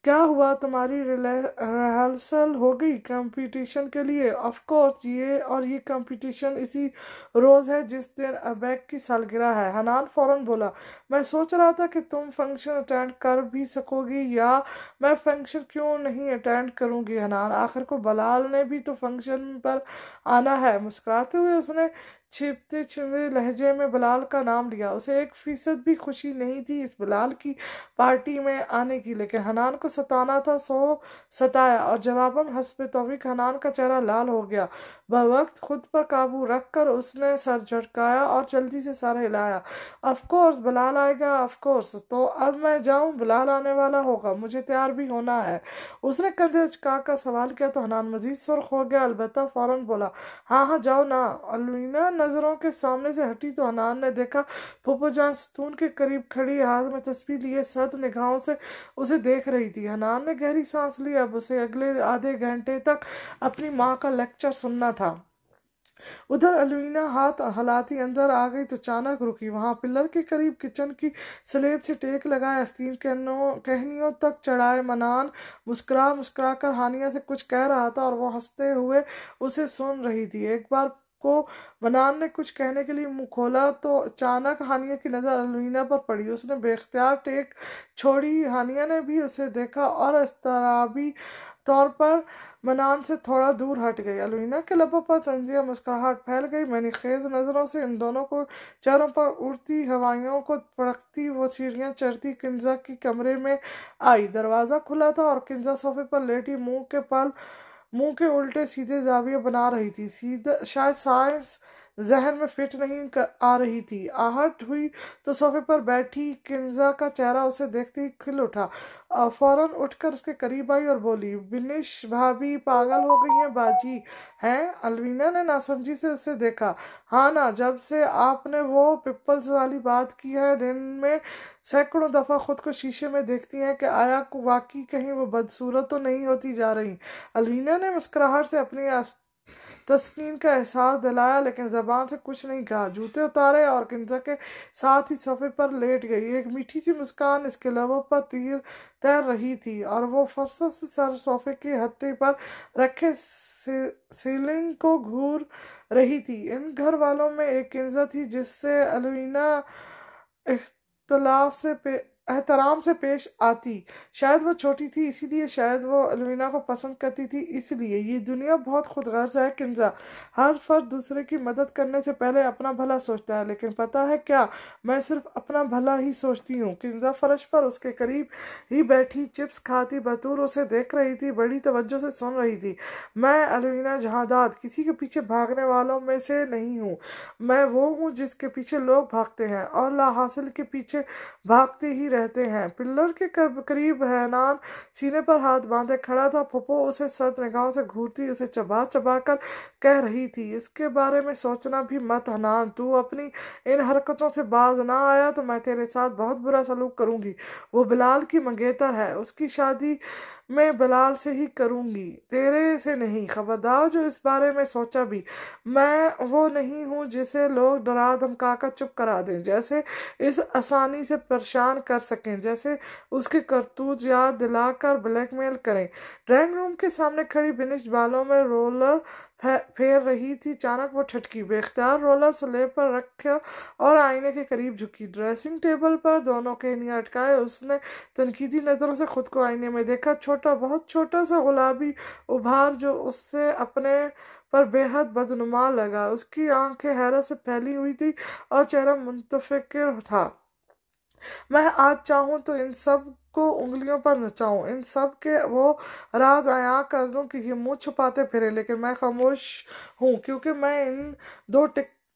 کیا ہوا، تمہاری ریہرسل ہو گئی کمپٹیشن کے لیے؟ آف کورس، یہ کمپٹیشن اسی روز ہے جس دن ابیک کی سالگرہ ہے۔ حنان فوراً بولا، میں سوچ رہا تھا کہ تم فنکشن اٹینڈ کر بھی سکو گی، یا میں فنکشن کیوں نہیں اٹینڈ کروں گی حنان، آخر کو بلال نے بھی تو فنکشن پر آنا ہے۔ مسکراتے ہوئے اس نے چھپتے لہجے میں بلال کا نام لیا۔ اسے 1% بھی خوشی نہیں تھی اس بلال کی پارٹی میں آنے کی، لیکن حنان کو ستانا تھا سو ستایا، اور جواباً حسب توفیق حنان کا چہرہ لال ہو گیا۔ بوقت خود پر قابو رکھ کر اس نے سر جھٹکایا اور جلدی سے سر ہلایا۔ آف کورس بلال آئے گا، آف کورس، تو اب میں جاؤں؟ بلال آنے والا ہوگا، مجھے تیار بھی ہونا ہے۔ اس نے کندھے اچکا کر سوال کیا تو حنان مزید سرخ ہو گیا، البتہ فوراً بولا، ہاں ہاں جاؤ نا۔ الوینا نظروں کے سامنے سے ہٹی تو حنان نے دیکھا پھوپھو جان ستون کے قریب کھڑی ہاتھ میں تسبیح لیے سرد نگاہوں سے اسے دیکھ رہی تھی۔ حنان نے گہری سانس لی، اب اسے اگلے آدھے گھنٹے تک اپنی ماں کا لیکچر سننا تھا۔ ادھر الوینا ہاتھ ہلاتی اندر آ گئی تو اچانک رکی۔ وہاں پلر کے قریب کچن کی سلیب سے ٹیک لگائے آستین کہنیوں تک چڑھائے منان مسکرا کر ہانیہ سے کچھ کہہ رہا تھا اور وہ ہنستے ہوئے اسے سن رہی تھی۔ ایک بار کو منان نے کچھ کہنے کے لیے منہ کھولا تو اچانک ہانیہ کی نظر الوینا پر پڑی۔ اس نے بے اختیار ٹیک چھوڑی۔ ہانیہ نے بھی اسے دیکھا اور اضطرابی طور پر منان سے تھوڑا دور ہٹ گئی۔ الوینا کے لبوں پر طنزیہ مسکراہٹ پھیل گئی۔ میں نے خیز نظروں سے ان دونوں کو چہروں پر اڑتی ہوائیوں کو پرکھتی وہ سیڑھیاں چڑھتی کنزا کی کمرے میں آئی۔ دروازہ کھلا تھا اور کنزا صوفے پر لیٹی منہ کے الٹے سیدھے زاویے بنا رہی تھی۔ شاید سائنس ذہن میں فٹ نہیں آ رہی تھی۔ آہٹ ہوئی تو صوفے پر بیٹھی کنزا کا چہرہ اسے دیکھتے ہی کھل اٹھا۔ فوراً اٹھ کر اس کے قریب آئی اور بولی، بنش بھابی پاگل ہو گئی ہیں باجی ہیں؟ الوینا نے ناسمجھی سے اسے دیکھا۔ ہاں نا، جب سے آپ نے وہ پیپلز والی بات کی ہے، دن میں سینکڑوں دفعہ خود کو شیشے میں دیکھتی ہیں کہ آیا واقعی کہیں وہ بدصورت تو نہیں ہوتی جا رہی۔ الوینا نے مسکراہٹ سے اپنی تسکین کا احساس دلایا لیکن زبان سے کچھ نہیں کہا۔ جوتے اتارے اور کنزا کے ساتھ ہی صوفے پر لیٹ گئی۔ ایک میٹھی سی مسکان اس کے لبوں پر تیر رہی تھی اور وہ فرصت سے سر صوفے کے ہتھے پر رکھے سیلنگ کو گھور رہی تھی۔ ان گھر والوں میں ایک کنزا تھی جس سے الوینا احترام سے پیش آتی۔ شاید وہ چھوٹی تھی اسی لیے، شاید وہ الوینا کو پسند کرتی تھی اس لیے۔ یہ دنیا بہت خود غرض ہے کنزا، ہر فرد دوسرے کی مدد کرنے سے پہلے اپنا بھلا سوچتا ہے، لیکن پتہ ہے کیا، میں صرف اپنا بھلا ہی سوچتی ہوں۔ کنزا فرش پر اس کے قریب ہی بیٹھی چپس کھاتی بطور اسے دیکھ رہی تھی، بڑی توجہ سے سن رہی تھی۔ میں الوینا جہاداد کسی کے پیچھے بھاگنے والوں میں سے نہیں ہوں۔ میں وہ ہوں جس کے پیچھے لوگ بھاگتے ہیں اور لا حاصل کے پیچھے بھاگتے ہی رہتے ہیں۔ پلر کے قریب حنان سینے پر ہاتھ باندھے کھڑا تھا۔ پھوپھو اسے سرد نگاہوں سے گھورتی اسے چبا چبا کر کہہ رہی تھی، اس کے بارے میں سوچنا بھی مت حنان، تو اپنی ان حرکتوں سے باز نہ آیا تو میں تیرے ساتھ بہت برا سلوک کروں گی۔ وہ بلال کی منگیتر ہے، اس کی شادی میں بلال سے ہی کروں گی، تیرے سے نہیں۔ خبردار جو اس بارے میں سوچا بھی، میں وہ نہیں ہوں جسے لوگ ڈرا دھمکا کر چپ کرا دیں، جیسے اس آسانی سے پریشان کر سکیں، جیسے اس کے کرتوت یاد دلا کر بلیک میل کریں۔ ڈرائنگ روم کے سامنے کھڑی بنش بالوں میں رولر پھیر رہی تھی۔ اچانک وہ ٹھٹکی، بے اختیار رولر سلیب پر رکھا اور آئینے کے قریب جھکی۔ ڈریسنگ ٹیبل پر دونوں کہنیاں اٹکائے اس نے تنقیدی نظروں سے خود کو آئینے میں دیکھا۔ چھوٹا، بہت چھوٹا سا گلابی ابھار جو اس سے اپنے پر بے حد بدنما لگا۔ اس کی آنکھیں حیرت سے پھیلی ہوئی تھی اور چہرہ متفکر تھا۔ میں آج چاہوں تو ان سب کو انگلیوں پر نچاؤں، ان سب کے وہ راز عیاں کر دوں کہ یہ منہ چھپاتے پھرے، لیکن میں خاموش ہوں کیونکہ میں ان دو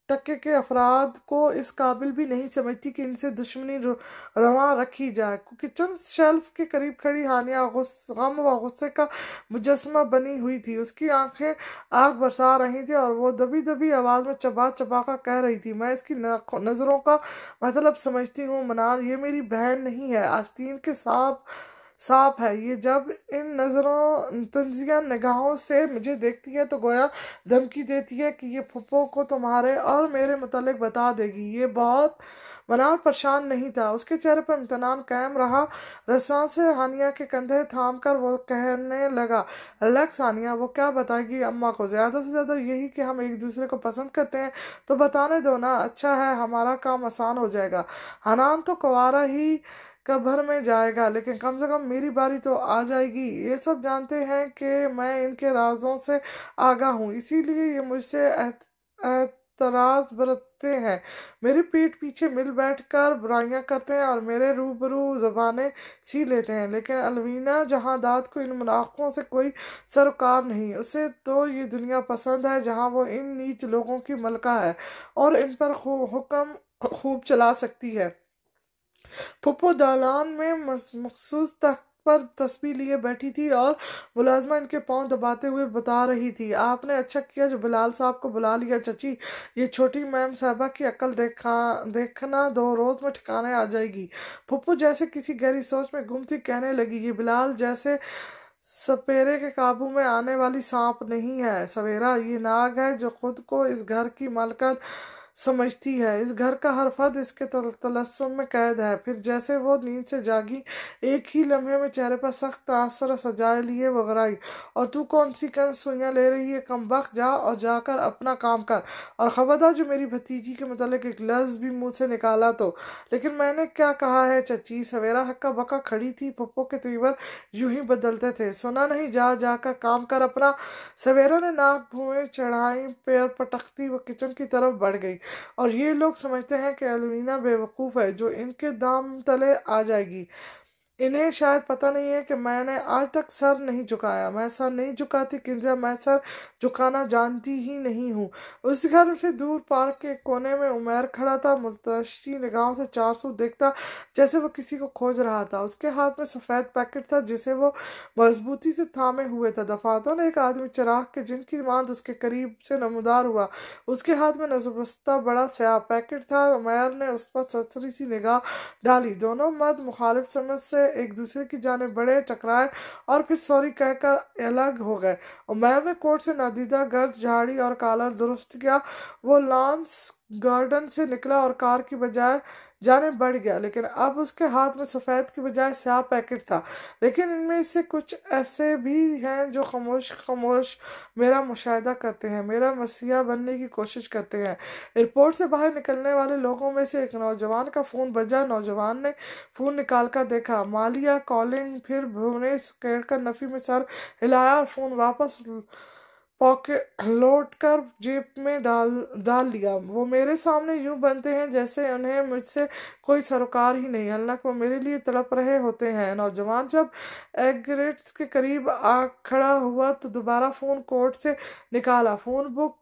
टके के अफराद को इस काबिल भी नहीं समझती कि इनसे दुश्मनी रवा रखी जाए। किचन शेल्फ के करीब खड़ी हानिया गम व गुस्से का मुजस्समा बनी हुई थी। उसकी आंखें आग बरसा रही थी और वो दबी दबी आवाज में चबा चबा कर कह रही थी, मैं इसकी नजरों का मतलब समझती हूँ मनार, ये मेरी बहन नहीं है, आस्तीन के सांप है ये। जब इन नजरों तंजिया निगाहों से मुझे देखती है तो गोया धमकी देती है कि ये फुप्पो को तुम्हारे और मेरे मुतालिक बता देगी। ये बहुत मनार परेशान नहीं था, उसके चेहरे पर इम्तनान कायम रहा। रस्सा से हानिया के कंधे थाम कर वो कहने लगा, रिलैक्स हानिया, वो क्या बताएगी अम्मा को? ज्यादा से ज्यादा यही कि हम एक दूसरे को पसंद करते हैं, तो बताने दो ना, अच्छा है, हमारा काम आसान हो जाएगा। हनान तो कुंवारा ही कब्र में जाएगा, लेकिन कम से कम मेरी बारी तो आ जाएगी। ये सब जानते हैं कि मैं इनके राजों से आगाह हूँ, इसीलिए ये मुझसे एतराज बरतते हैं, मेरी पीठ पीछे मिल बैठकर बुराइयां करते हैं और मेरे रूबरू ज़बानें सी लेते हैं। लेकिन अलवीना जहांदाद को इन मुनाफों से कोई सरोकार नहीं। उसे तो ये दुनिया पसंद है जहाँ वो इन नीच लोगों की मलका है और इन पर हुक्म खूब चला सकती है। फुप्पो दालान में मखसूस तख्त पर तस्बीह लिए बैठी थी और मुलाजमा इनके पांव दबाते हुए बता रही थी, आपने अच्छा किया जो बिलाल साहब को बुला लिया चची, ये छोटी मैम साहबा की अकल देखना 2 रोज में ठिकाने आ जाएगी। फुप्पो जैसे किसी गहरी सोच में गुम थी, कहने लगी, ये बिलाल जैसे सपेरे के काबू में आने वाली सांप नहीं है सवेरा, ये नाग है जो खुद को इस घर की मालकिन समझती है। इस घर का हर फर्द इसके तलस्सुम में कैद है। फिर जैसे वो नींद से जागी, एक ही लम्हे में चेहरे पर सख्त तासर सजाए लिए वो गराई, और तू कौन सी सुइयां ले रही है कमबख्त, जा और जाकर अपना काम कर, और खबरदार जो मेरी भतीजी के मुतालिक एक लफ्ज भी मुंह से निकाला तो। लेकिन मैंने क्या कहा है चची? सवेरा हक्का बक्का खड़ी थी, पप्पो के तेवर यूं ही बदलते थे। सुना नहीं, जा जाकर काम कर अपना। सवेरा ने नाक भुएं चढ़ाई, पैर पटकती वो किचन की तरफ बढ़ गई। और ये लोग समझते हैं कि अलवीना बेवकूफ़ है जो इनके दाम तले आ जाएगी। इन्हें शायद पता नहीं है कि मैंने आज तक सर नहीं झुकाया, मैं सर नहीं झुकाती किंजा, मैं सर झुकाना जानती ही नहीं हूँ। उस घर से दूर पार्क के कोने में उमैर खड़ा था, मुतशी निगाहों से 400 देखता जैसे वो किसी को खोज रहा था। उसके हाथ में सफ़ेद पैकेट था जिसे वो मजबूती से थामे हुए था। दफातन एक आदमी चिराग के जिनकी मांद उसके करीब से नमदार हुआ, उसके हाथ में नजबस्ता बड़ा स्याह पैकेट था। उमैर ने उस पर सरसरी सी निगाह डाली। दोनों मर्द मुखालिफ समझ से एक दूसरे की जाने बड़े टकराए और फिर सॉरी कहकर अलग हो गए। उमैर ने कोट से नादीदा गर्द झाड़ी और कॉलर दुरुस्त किया। वो लॉन्स गार्डन से निकला और कार की बजाय जाने बढ़ गया, लेकिन अब उसके हाथ में सफ़ेद की बजाय स्याह पैकेट था। लेकिन इनमें से कुछ ऐसे भी हैं जो खामोश खामोश मेरा मुशाहिदा करते हैं, मेरा मसीहा बनने की कोशिश करते हैं। एयरपोर्ट से बाहर निकलने वाले लोगों में से एक नौजवान का फ़ोन बजा। नौजवान ने फ़ोन निकाल कर देखा, मालिया कॉलिंग। फिर भुवने कर नफ़ी में सर हिलाया और फ़ोन वापस पॉकेट लौट कर जेब में डाल लिया। वो मेरे सामने यूं बनते हैं जैसे उन्हें मुझसे कोई सरोकार ही नहीं, हालांकि वो मेरे लिए तड़प रहे होते हैं। नौजवान जब एग्रेट्स के करीब आ खड़ा हुआ तो दोबारा फ़ोन कोट से निकाला, फ़ोन बुक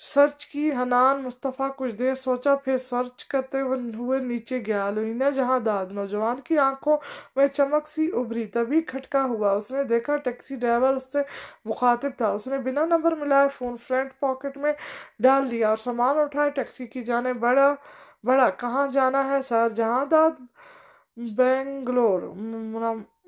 सर्च की। हनान मुस्तफ़ा कुछ देर सोचा, फिर सर्च करते हुए नीचे गया। लुइना जहांदाद। नौजवान की आंखों में चमक सी उभरी, तभी खटका हुआ। उसने देखा टैक्सी ड्राइवर उससे मुखातिब था। उसने बिना नंबर मिलाए फ़ोन फ्रंट पॉकेट में डाल लिया और सामान उठाए टैक्सी की जाने बड़ा कहाँ जाना है सर? जहांदाद बेंगलोर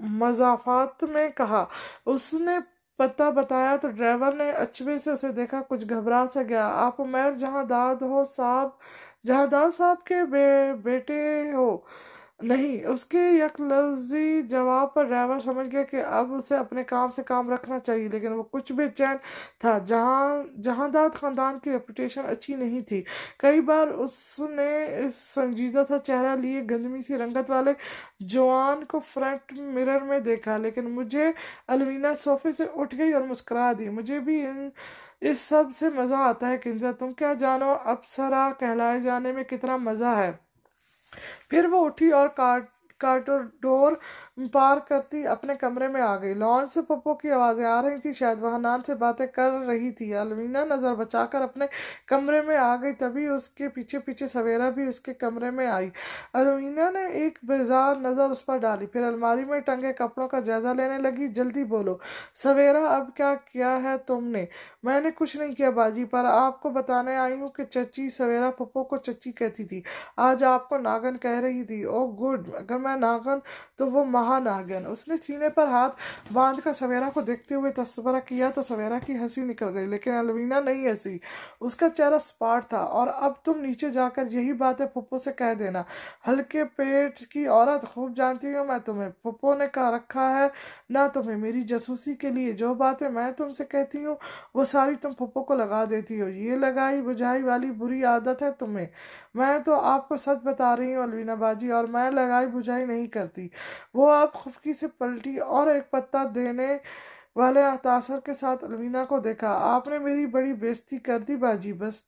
मज़ाफ़ात में कहा। उसने पता बताया तो ड्राइवर ने अचवे से उसे देखा, कुछ घबरा सा गया। आप उमैर जहांदाद हो साहब? जहांदाद साहब के बेटे हो? नहीं। उसके यकलफ्जी जवाब पर ड्राइवर समझ गया कि अब उसे अपने काम से काम रखना चाहिए, लेकिन वो कुछ बेचैन था। जहांदाद खानदान की रेपुटेशन अच्छी नहीं थी। कई बार उसने इस संजीदा था चेहरा लिए गंदमी सी रंगत वाले जवान को फ्रंट मिरर में देखा। लेकिन मुझे अलवीना सोफे से उठ गई और मुस्कुरा दी। मुझे भी इस सब से मज़ा आता है किंजा, तुम क्या जानो अप्सरा कहलाए जाने में कितना मज़ा है। फिर वो उठी और कॉरिडोर पार करती अपने कमरे में आ गई। लॉन्च से पप्पो की आवाजें आ रही थी, शायद वह हनान से बातें कर रही थी। अलवीना नजर बचाकर अपने कमरे में आ गई, तभी उसके पीछे पीछे सवेरा भी उसके कमरे में आई। अलवीना ने एक बेजार नजर उस पर डाली, फिर अलमारी में टंगे कपड़ों का जायजा लेने लगी। जल्दी बोलो सवेरा, अब क्या किया है तुमने? मैंने कुछ नहीं किया बाजी, पर आपको बताने आई हूँ कि चची, सवेरा पप्पो को चची कहती थी, आज आपको नागन कह रही थी। ओ गुड, अगर मैं नागन तो वो महानागन। उसने सीने पर हाथ बांध कर सवेरा को देखते हुए तस्वरा किया तो सवेरा की हंसी निकल गई, लेकिन अलवीना नहीं हंसी। उसका चेहरा स्पाट था। और अब तुम नीचे जाकर यही बातें पप्पो से कह देना। हल्के पेट की औरत, खूब जानती हूँ मैं तुम्हें। पप्पो ने कहा रखा है ना तुम्हें मेरी जासूसी के लिए। जो बातें मैं तुमसे कहती हूँ वो सारी तुम पप्पो को लगा देती हो। ये लगाई बुझाई वाली बुरी आदत है तुम्हें। मैं तो आपको सच बता रही हूँ अलवीना बाजी, और मैं लगाई बुझाई नहीं करती। वो आप खुफकी से पलटी और एक पत्ता देने वाले तासर के साथ अलवीना को देखा। आपने मेरी बड़ी बेइज्जती कर दी बाजी, बस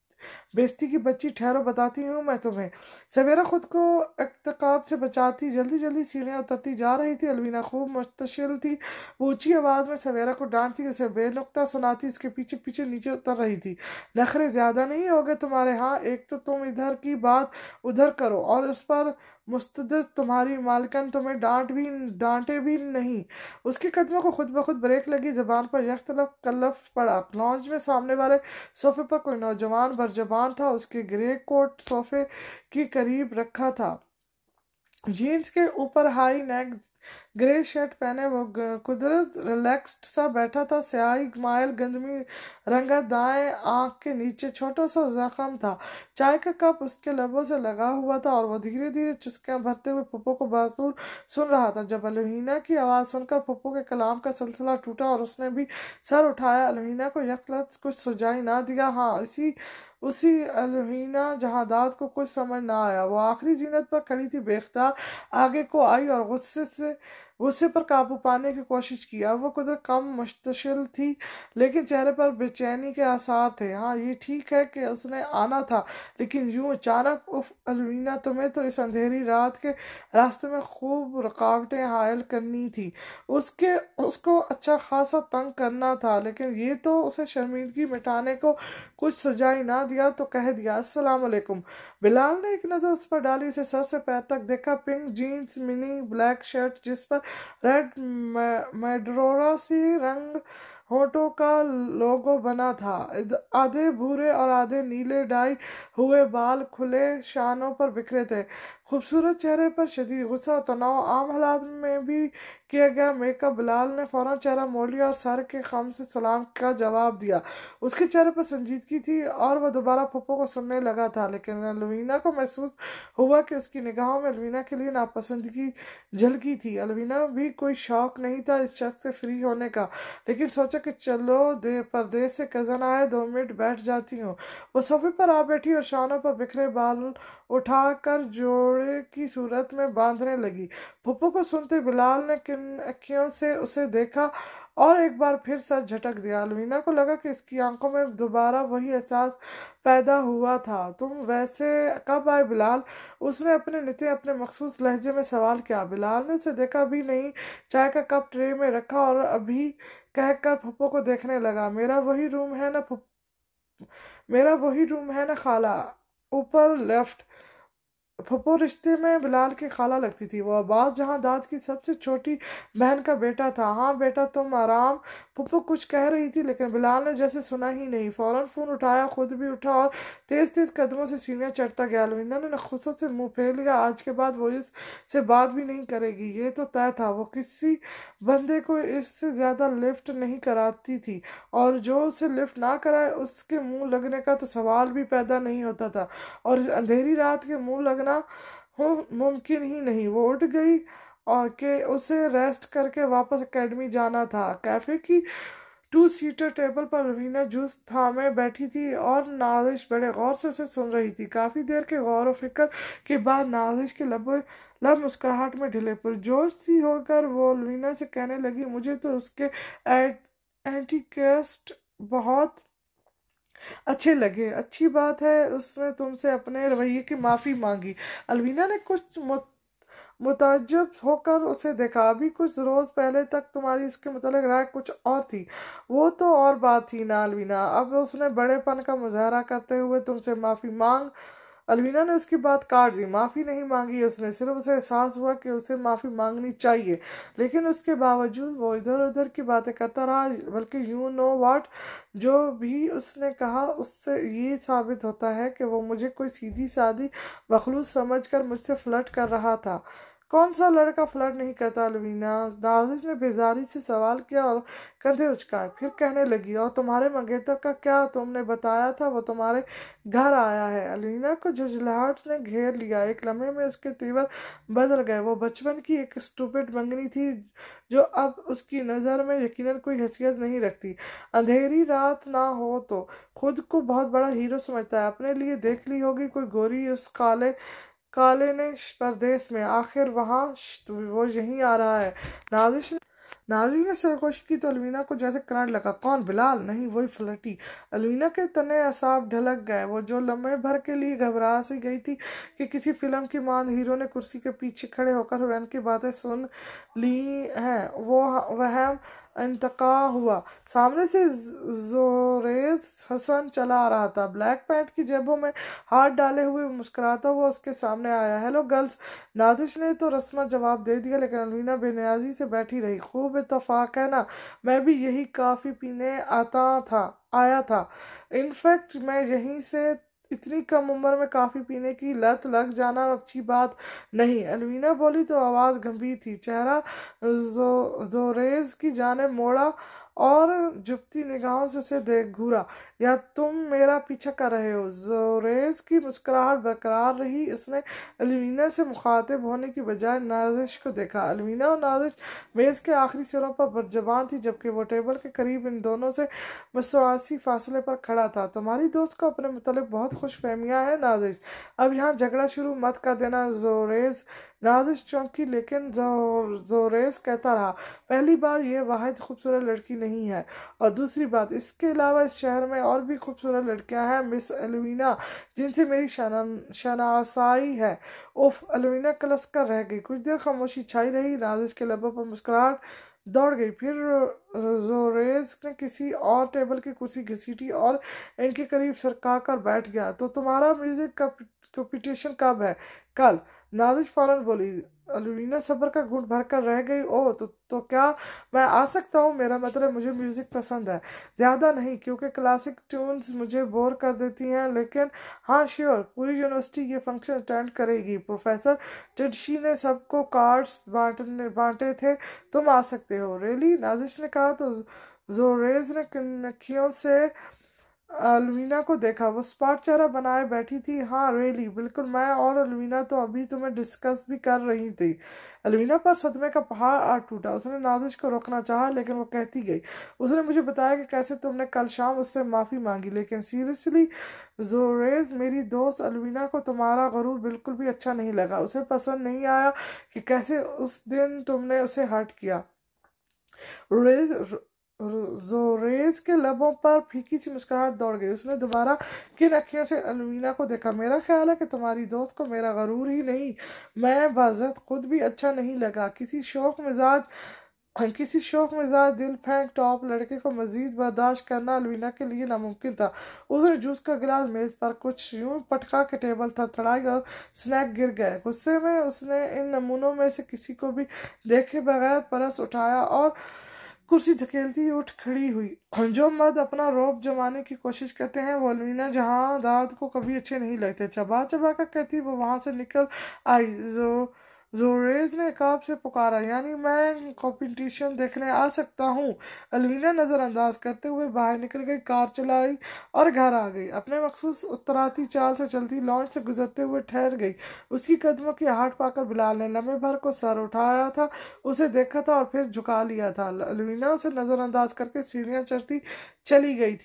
बेइज्जती की बच्ची, ठहरो बताती हूँ मैं तुम्हें। सवेरा खुद को इख्तिकाब से बचाती जल्दी जल्दी सीढ़ियाँ उतरती जा रही थी। अलवीना खूब मुस्तशिल थी। वो ऊंची आवाज में सवेरा को डांटती, उसे बेनुक्ता सुनाती, इसके पीछे पीछे नीचे उतर रही थी। नखरे ज्यादा नहीं हो गए तुम्हारे? हाँ, एक तो तुम इधर की बात उधर करो और उस पर मुस्तदर तुम्हारी मालकन तुम्हें डांटे भी नहीं। उसके कदमों को खुद ब खुद ब्रेक लगी, जबान पर यख्तलफ कल्लफ पड़ा। लॉन्ज में सामने वाले सोफे पर कोई नौजवान बरजबान था, उसके ग्रे कोट सोफे के करीब रखा था। जीन्स के ऊपर हाई नेक ग्रे शर्ट पहने वो कुदरत रिलैक्स्ड सा बैठा था। स्याही मायल गंदमी रंगा दाएं आंख के नीचे छोटा सा जख्म था। चाय का कप उसके लबों से लगा हुआ था और वो धीरे धीरे चुस्कियां भरते हुए पप्पो को बातूर सुन रहा था। जब अलवीना की आवाज सुनकर पप्पो के कलाम का सिलसिला टूटा और उसने भी सर उठाया। अलवीना को यकलत कुछ सुझाई ना दिया। हाँ, उसी अलवीना जहादात को कुछ समझ ना आया। वो आखिरी जीनत पर खड़ी थी, बेख्तियार आगे को आई और गुस्से पर काबू पाने की कोशिश की। अब वो कुछ कम मुश्तशिल थी, लेकिन चेहरे पर बेचैनी के आसार थे। हाँ, ये ठीक है कि उसने आना था, लेकिन यूं अचानक? उफ अलवीना, तुम्हें तो इस अंधेरी रात के रास्ते में खूब रुकावटें हायल करनी थी। उसको अच्छा खासा तंग करना था, लेकिन ये तो उसे शर्मिंदगी मिटाने को कुछ सुझाई ना दिया तो कह दिया, अस्सलाम वालेकुम। बिलाल ने एक नज़र उस पर डाली, उसे सर से पैर तक देखा। Pink jeans, mini black shirt जिस पर रेड मेडरोरा सी रंग होठों का लोगो बना था। आधे भूरे और आधे नीले डाई हुए बाल खुले शानों पर बिखरे थे। खूबसूरत चेहरे पर शदीद गुस्सा और तनाव। आम हालात में भी किया गया मेकअप। बिलाल ने फौरन चेहरा मोड़ लिया और सर के खम से सलाम का जवाब दिया। उसके चेहरे पर संजीदगी थी और वह दोबारा पप्पो को सुनने लगा था, लेकिन अलवीना को महसूस हुआ कि उसकी निगाहों में अलवीना के लिए नापसंदगी झलकी थी। अलवीना भी कोई शौक नहीं था इस शख्स से फ्री होने का, लेकिन सोचा कि चलो परदेश से कजन आए, 2 मिनट बैठ जाती हूँ। वो सोफे पर आ बैठी और शानों पर बिखरे बाल उठाकर जोड़े की सूरत में बांधने लगी। पप्पो को सुनते बिलाल ने किन अखियों से उसे देखा और एक बार फिर सर झटक दिया। अलवीना को लगा कि इसकी आंखों में दोबारा वही एहसास पैदा हुआ था। तुम वैसे कब आए बिलाल? उसने अपने नित्य अपने मखसूस लहजे में सवाल किया। बिलाल ने उसे देखा भी नहीं, चाय का कप ट्रे में रखा और अभी कहकर पप्पो को देखने लगा। मेरा वही रूम है ना खाला, ऊपर लेफ्ट। फप्पो रिश्ते में बिलाल की खाला लगती थी। वो अब्बास जहां दाद की सबसे छोटी बहन का बेटा था। हाँ बेटा, तुम आराम। फप्पो कुछ कह रही थी, लेकिन बिलाल ने जैसे सुना ही नहीं। फौरन फोन उठाया, खुद भी उठा और तेज तेज कदमों से सीढ़ियां चढ़ता गया। अलविंदा ने नखुसत से मुंह फेर लिया। आज के बाद वो इससे बात भी नहीं करेगी, ये तो तय था। वो किसी बंदे को इससे ज्यादा लिफ्ट नहीं कराती थी, और जो उसे लिफ्ट ना कराए उसके मुंह लगने का तो सवाल भी पैदा नहीं होता था। और इस अंधेरी रात के मुंह लगना हो मुमकिन ही नहीं। वो उठ गई और के उसे रेस्ट करके वापस एकेडमी जाना था। कैफे की 2 सीटर टेबल पर रवीना जूस थामे बैठी थी और नाजिश बड़े गौर से उसे सुन रही थी। काफी देर के गौर और फिक्र के बाद नाजिश के लब मुस्कुराहट में ढिले। पुरजोश सी होकर वो रवीना से कहने लगी, मुझे तो उसके एंटीकेस्ट बहुत अच्छे लगे। अच्छी बात है, उसने तुमसे अपने रवैये की माफ़ी मांगी। अलवीना ने कुछ متعجب ہوकर اسے دیکھا۔ ابھی کچھ روز پہلے تک تمہاری اس کے متعلق رائے کچھ اور تھی۔ وہ تو اور بات تھی نا الوینا، اب اس نے بڑے پن کا مظاہرہ کرتے ہوئے تم سے معافی مانگ۔ الوینا نے اس کی بات کاٹ دی۔ معافی نہیں مانگی اس نے، صرف اسے احساس ہوا کہ اسے معافی مانگنی چاہیے، لیکن اس کے باوجود وہ ادھر ادھر کی باتیں کرتا رہا، بلکہ یو نو واٹ، جو بھی اس نے کہا اس سے یہ ثابت ہوتا ہے کہ وہ مجھے کوئی سیدھی سادی مخلوق سمجھ کر مجھ سے فلرٹ کر رہا تھا۔ کون سا لڑکا فلرٹ نہیں کرتا الوینا؟ نازش نے بیزاری سے سوال کیا اور کندھے اچکائے۔ پھر کہنے لگی، اور تمہارے منگیتر کا کیا؟ تم نے بتایا تھا وہ تمہارے گھر آیا ہے۔ الوینا کو جھنجھلاہٹ نے گھیر لیا، ایک لمحے میں اس کے تیور بدل گئے۔ وہ بچپن کی ایک اسٹوپڈ منگنی تھی جو اب اس کی نظر میں یقیناً کوئی حیثیت نہیں رکھتی۔ اندھیری رات نہ ہو تو خود کو بہت بڑا ہیرو سمجھتا ہے۔ اپنے لیے دیکھ لی ہوگی کوئی گوری اس کالے نے پردیس میں، آخر وہاں وہ یہیں آ رہا ہے۔ نازش نے سرگوشی کی تو الوینا کو جیسے کرنٹ لگا۔ کون؟ بلال؟ نہیں، وہی فلرٹی۔ الوینا کے تنے اعصاب ڈھلک گئے۔ وہ جو لمحے بھر کے لیے گھبرا سی گئی تھی کہ کسی فلم کی ماند ہیرو نے کرسی کے پیچھے کھڑے ہو کر ہیروئن کی باتیں سن لی ہیں، وہ وہم انتقال ہوا۔ سامنے سے زوریز حسن چلا آ رہا تھا، بلیک پینٹ کی جیبوں میں ہاتھ ڈالے ہوئے، مسکراتا ہوا اس کے سامنے آیا۔ Hello girls! نازش نے تو رسما جواب دے دیا، لیکن الوینا بے نیازی سے بیٹھی رہی۔ خوب اتفاق ہے نا، میں بھی یہی کافی پینے آیا تھا۔ انفیکٹ میں یہیں سے اتنی کم عمر میں کافی پینے کی لت لگ جانا اچھی بات نہیں۔ الوینا بولی تو آواز گمبھیر تھی، چہرہ زوریز کی جانب موڑا اور جھکتی نگاہوں سے اسے گھورا۔ یا تم میرا پیچھا کر رہے ہو؟ زوریز کی مسکراہٹ برقرار رہی۔ اس نے الوینا سے مخاطب ہونے کی بجائے نازش کو دیکھا۔ الوینا اور نازش میز کے آخری سروں پر برجبان تھی، جبکہ وہ ٹیبل کے قریب ان دونوں سے متوازی فاصلے پر کھڑا تھا۔ تمہاری دوست کو اپنے متعلق بہت خوش فہمیاں ہیں نازش، اب یہاں جھگڑا شروع مت کر دینا زوریز۔ نازش چونکی، لیکن زوریز کہتا رہا، پہلی بات یہ واحد خوبصورت لڑکی نہیں ہے، اور دوسری بات اس کے علاوہ اس شہر میں اور بھی خوبصورت لڑکیاں ہیں مس الوینا، جن سے میری شناسائی ہے۔ اف! الوینا کلس کر رہ گئی۔ کچھ دیر خاموشی چھائی رہی، نازش کے لبوں پر مسکراہٹ دوڑ گئی۔ پھر زوریز نے کسی اور ٹیبل کی کرسی گھسیٹی اور ان کے قریب سرکا کر بیٹھ گیا۔ تو تمہارا میوزک کمپٹیشن کب ہے؟ کل۔ نازش فوراً بولی۔ الوینا صبر کا گھونٹ بھر کر رہ گئی۔ اوہ، تو کیا میں آ سکتا ہوں؟ میرا مطلب مجھے میوزک پسند ہے، زیادہ نہیں کیونکہ کلاسک ٹیونز مجھے بور کر دیتی ہیں، لیکن ہاں شیور، پوری یونیورسٹی یہ فنکشن اٹینڈ کرے گی۔ پروفیسر ٹڈشی نے سب کو کارڈز بانٹے تھے، تم آ سکتے ہو۔ ریلی؟ نازش نے کہا تو زوریز نے کنکھیوں سے الوینا کو دیکھا۔ وہ اسپاٹ چہرہ بنائے بیٹھی تھی۔ ہاں ریلی، بالکل، میں اور الوینا تو ابھی تمہیں ڈسکس بھی کر رہی تھی۔ الوینا پر صدمے کا پہاڑ آ ٹوٹا۔ اس نے نازش کو روکنا چاہا، لیکن وہ کہتی گئی، اس نے مجھے بتایا کہ کیسے تم نے کل شام اس سے معافی مانگی، لیکن سیریسلی زوریز، میری دوست الوینا کو تمہارا غرور بالکل بھی اچھا نہیں لگا۔ اسے پسند نہیں آیا کہ کیسے اس دن تم نے اسے ہرٹ کیا۔ زوریز کے لبوں پر پھیکی سی مسکراہٹ دوڑ گئی۔ اس نے دوبارہ کن اکھیوں سے الوینا کو دیکھا۔ میرا خیال ہے کہ تمہاری دوست کو میرا غرور ہی نہیں، میں بذات خود بھی اچھا نہیں لگا۔ کسی شوخ مزاج دل پھینک ٹاپ لڑکے کو مزید برداشت کرنا الوینا کے لیے ناممکن تھا۔ اس نے جوس کا گلاس میز پر کچھ یوں پٹکا کہ ٹیبل تھڑتھڑائی اور سنیک گر گئے۔ غصے میں اس نے ان نمونوں میں سے کسی کو بھی دیکھے بغیر پرس اٹھایا اور کرسی دھکیلتی اٹھ کھڑی ہوئی۔ جو مرد اپنا رعب جمانے کی کوشش کرتے ہیں وہ الوینا جہاں داد کو کبھی اچھے نہیں لگتے۔ چبا چبا کر کہتی وہ وہاں سے نکل آئی۔ زوریز نے عقاب سے پکارا، یعنی میں کمپٹیشن دیکھنے آ سکتا ہوں؟ الوینا نظر انداز کرتے ہوئے باہر نکل گئی، کار چلائی اور گھر آ گئی۔ اپنے مخصوص اتراتی چال سے چلتی لانچ سے گزرتے ہوئے ٹھہر گئی۔ اس کی قدموں کی آہٹ پا کر بلال نے لمحے بھر کو سر اٹھایا تھا، اسے دیکھا تھا اور پھر جھکا لیا تھا۔ الوینا اسے نظر انداز کر کے سیڑھیاں چڑھتی چلی گئی تھی۔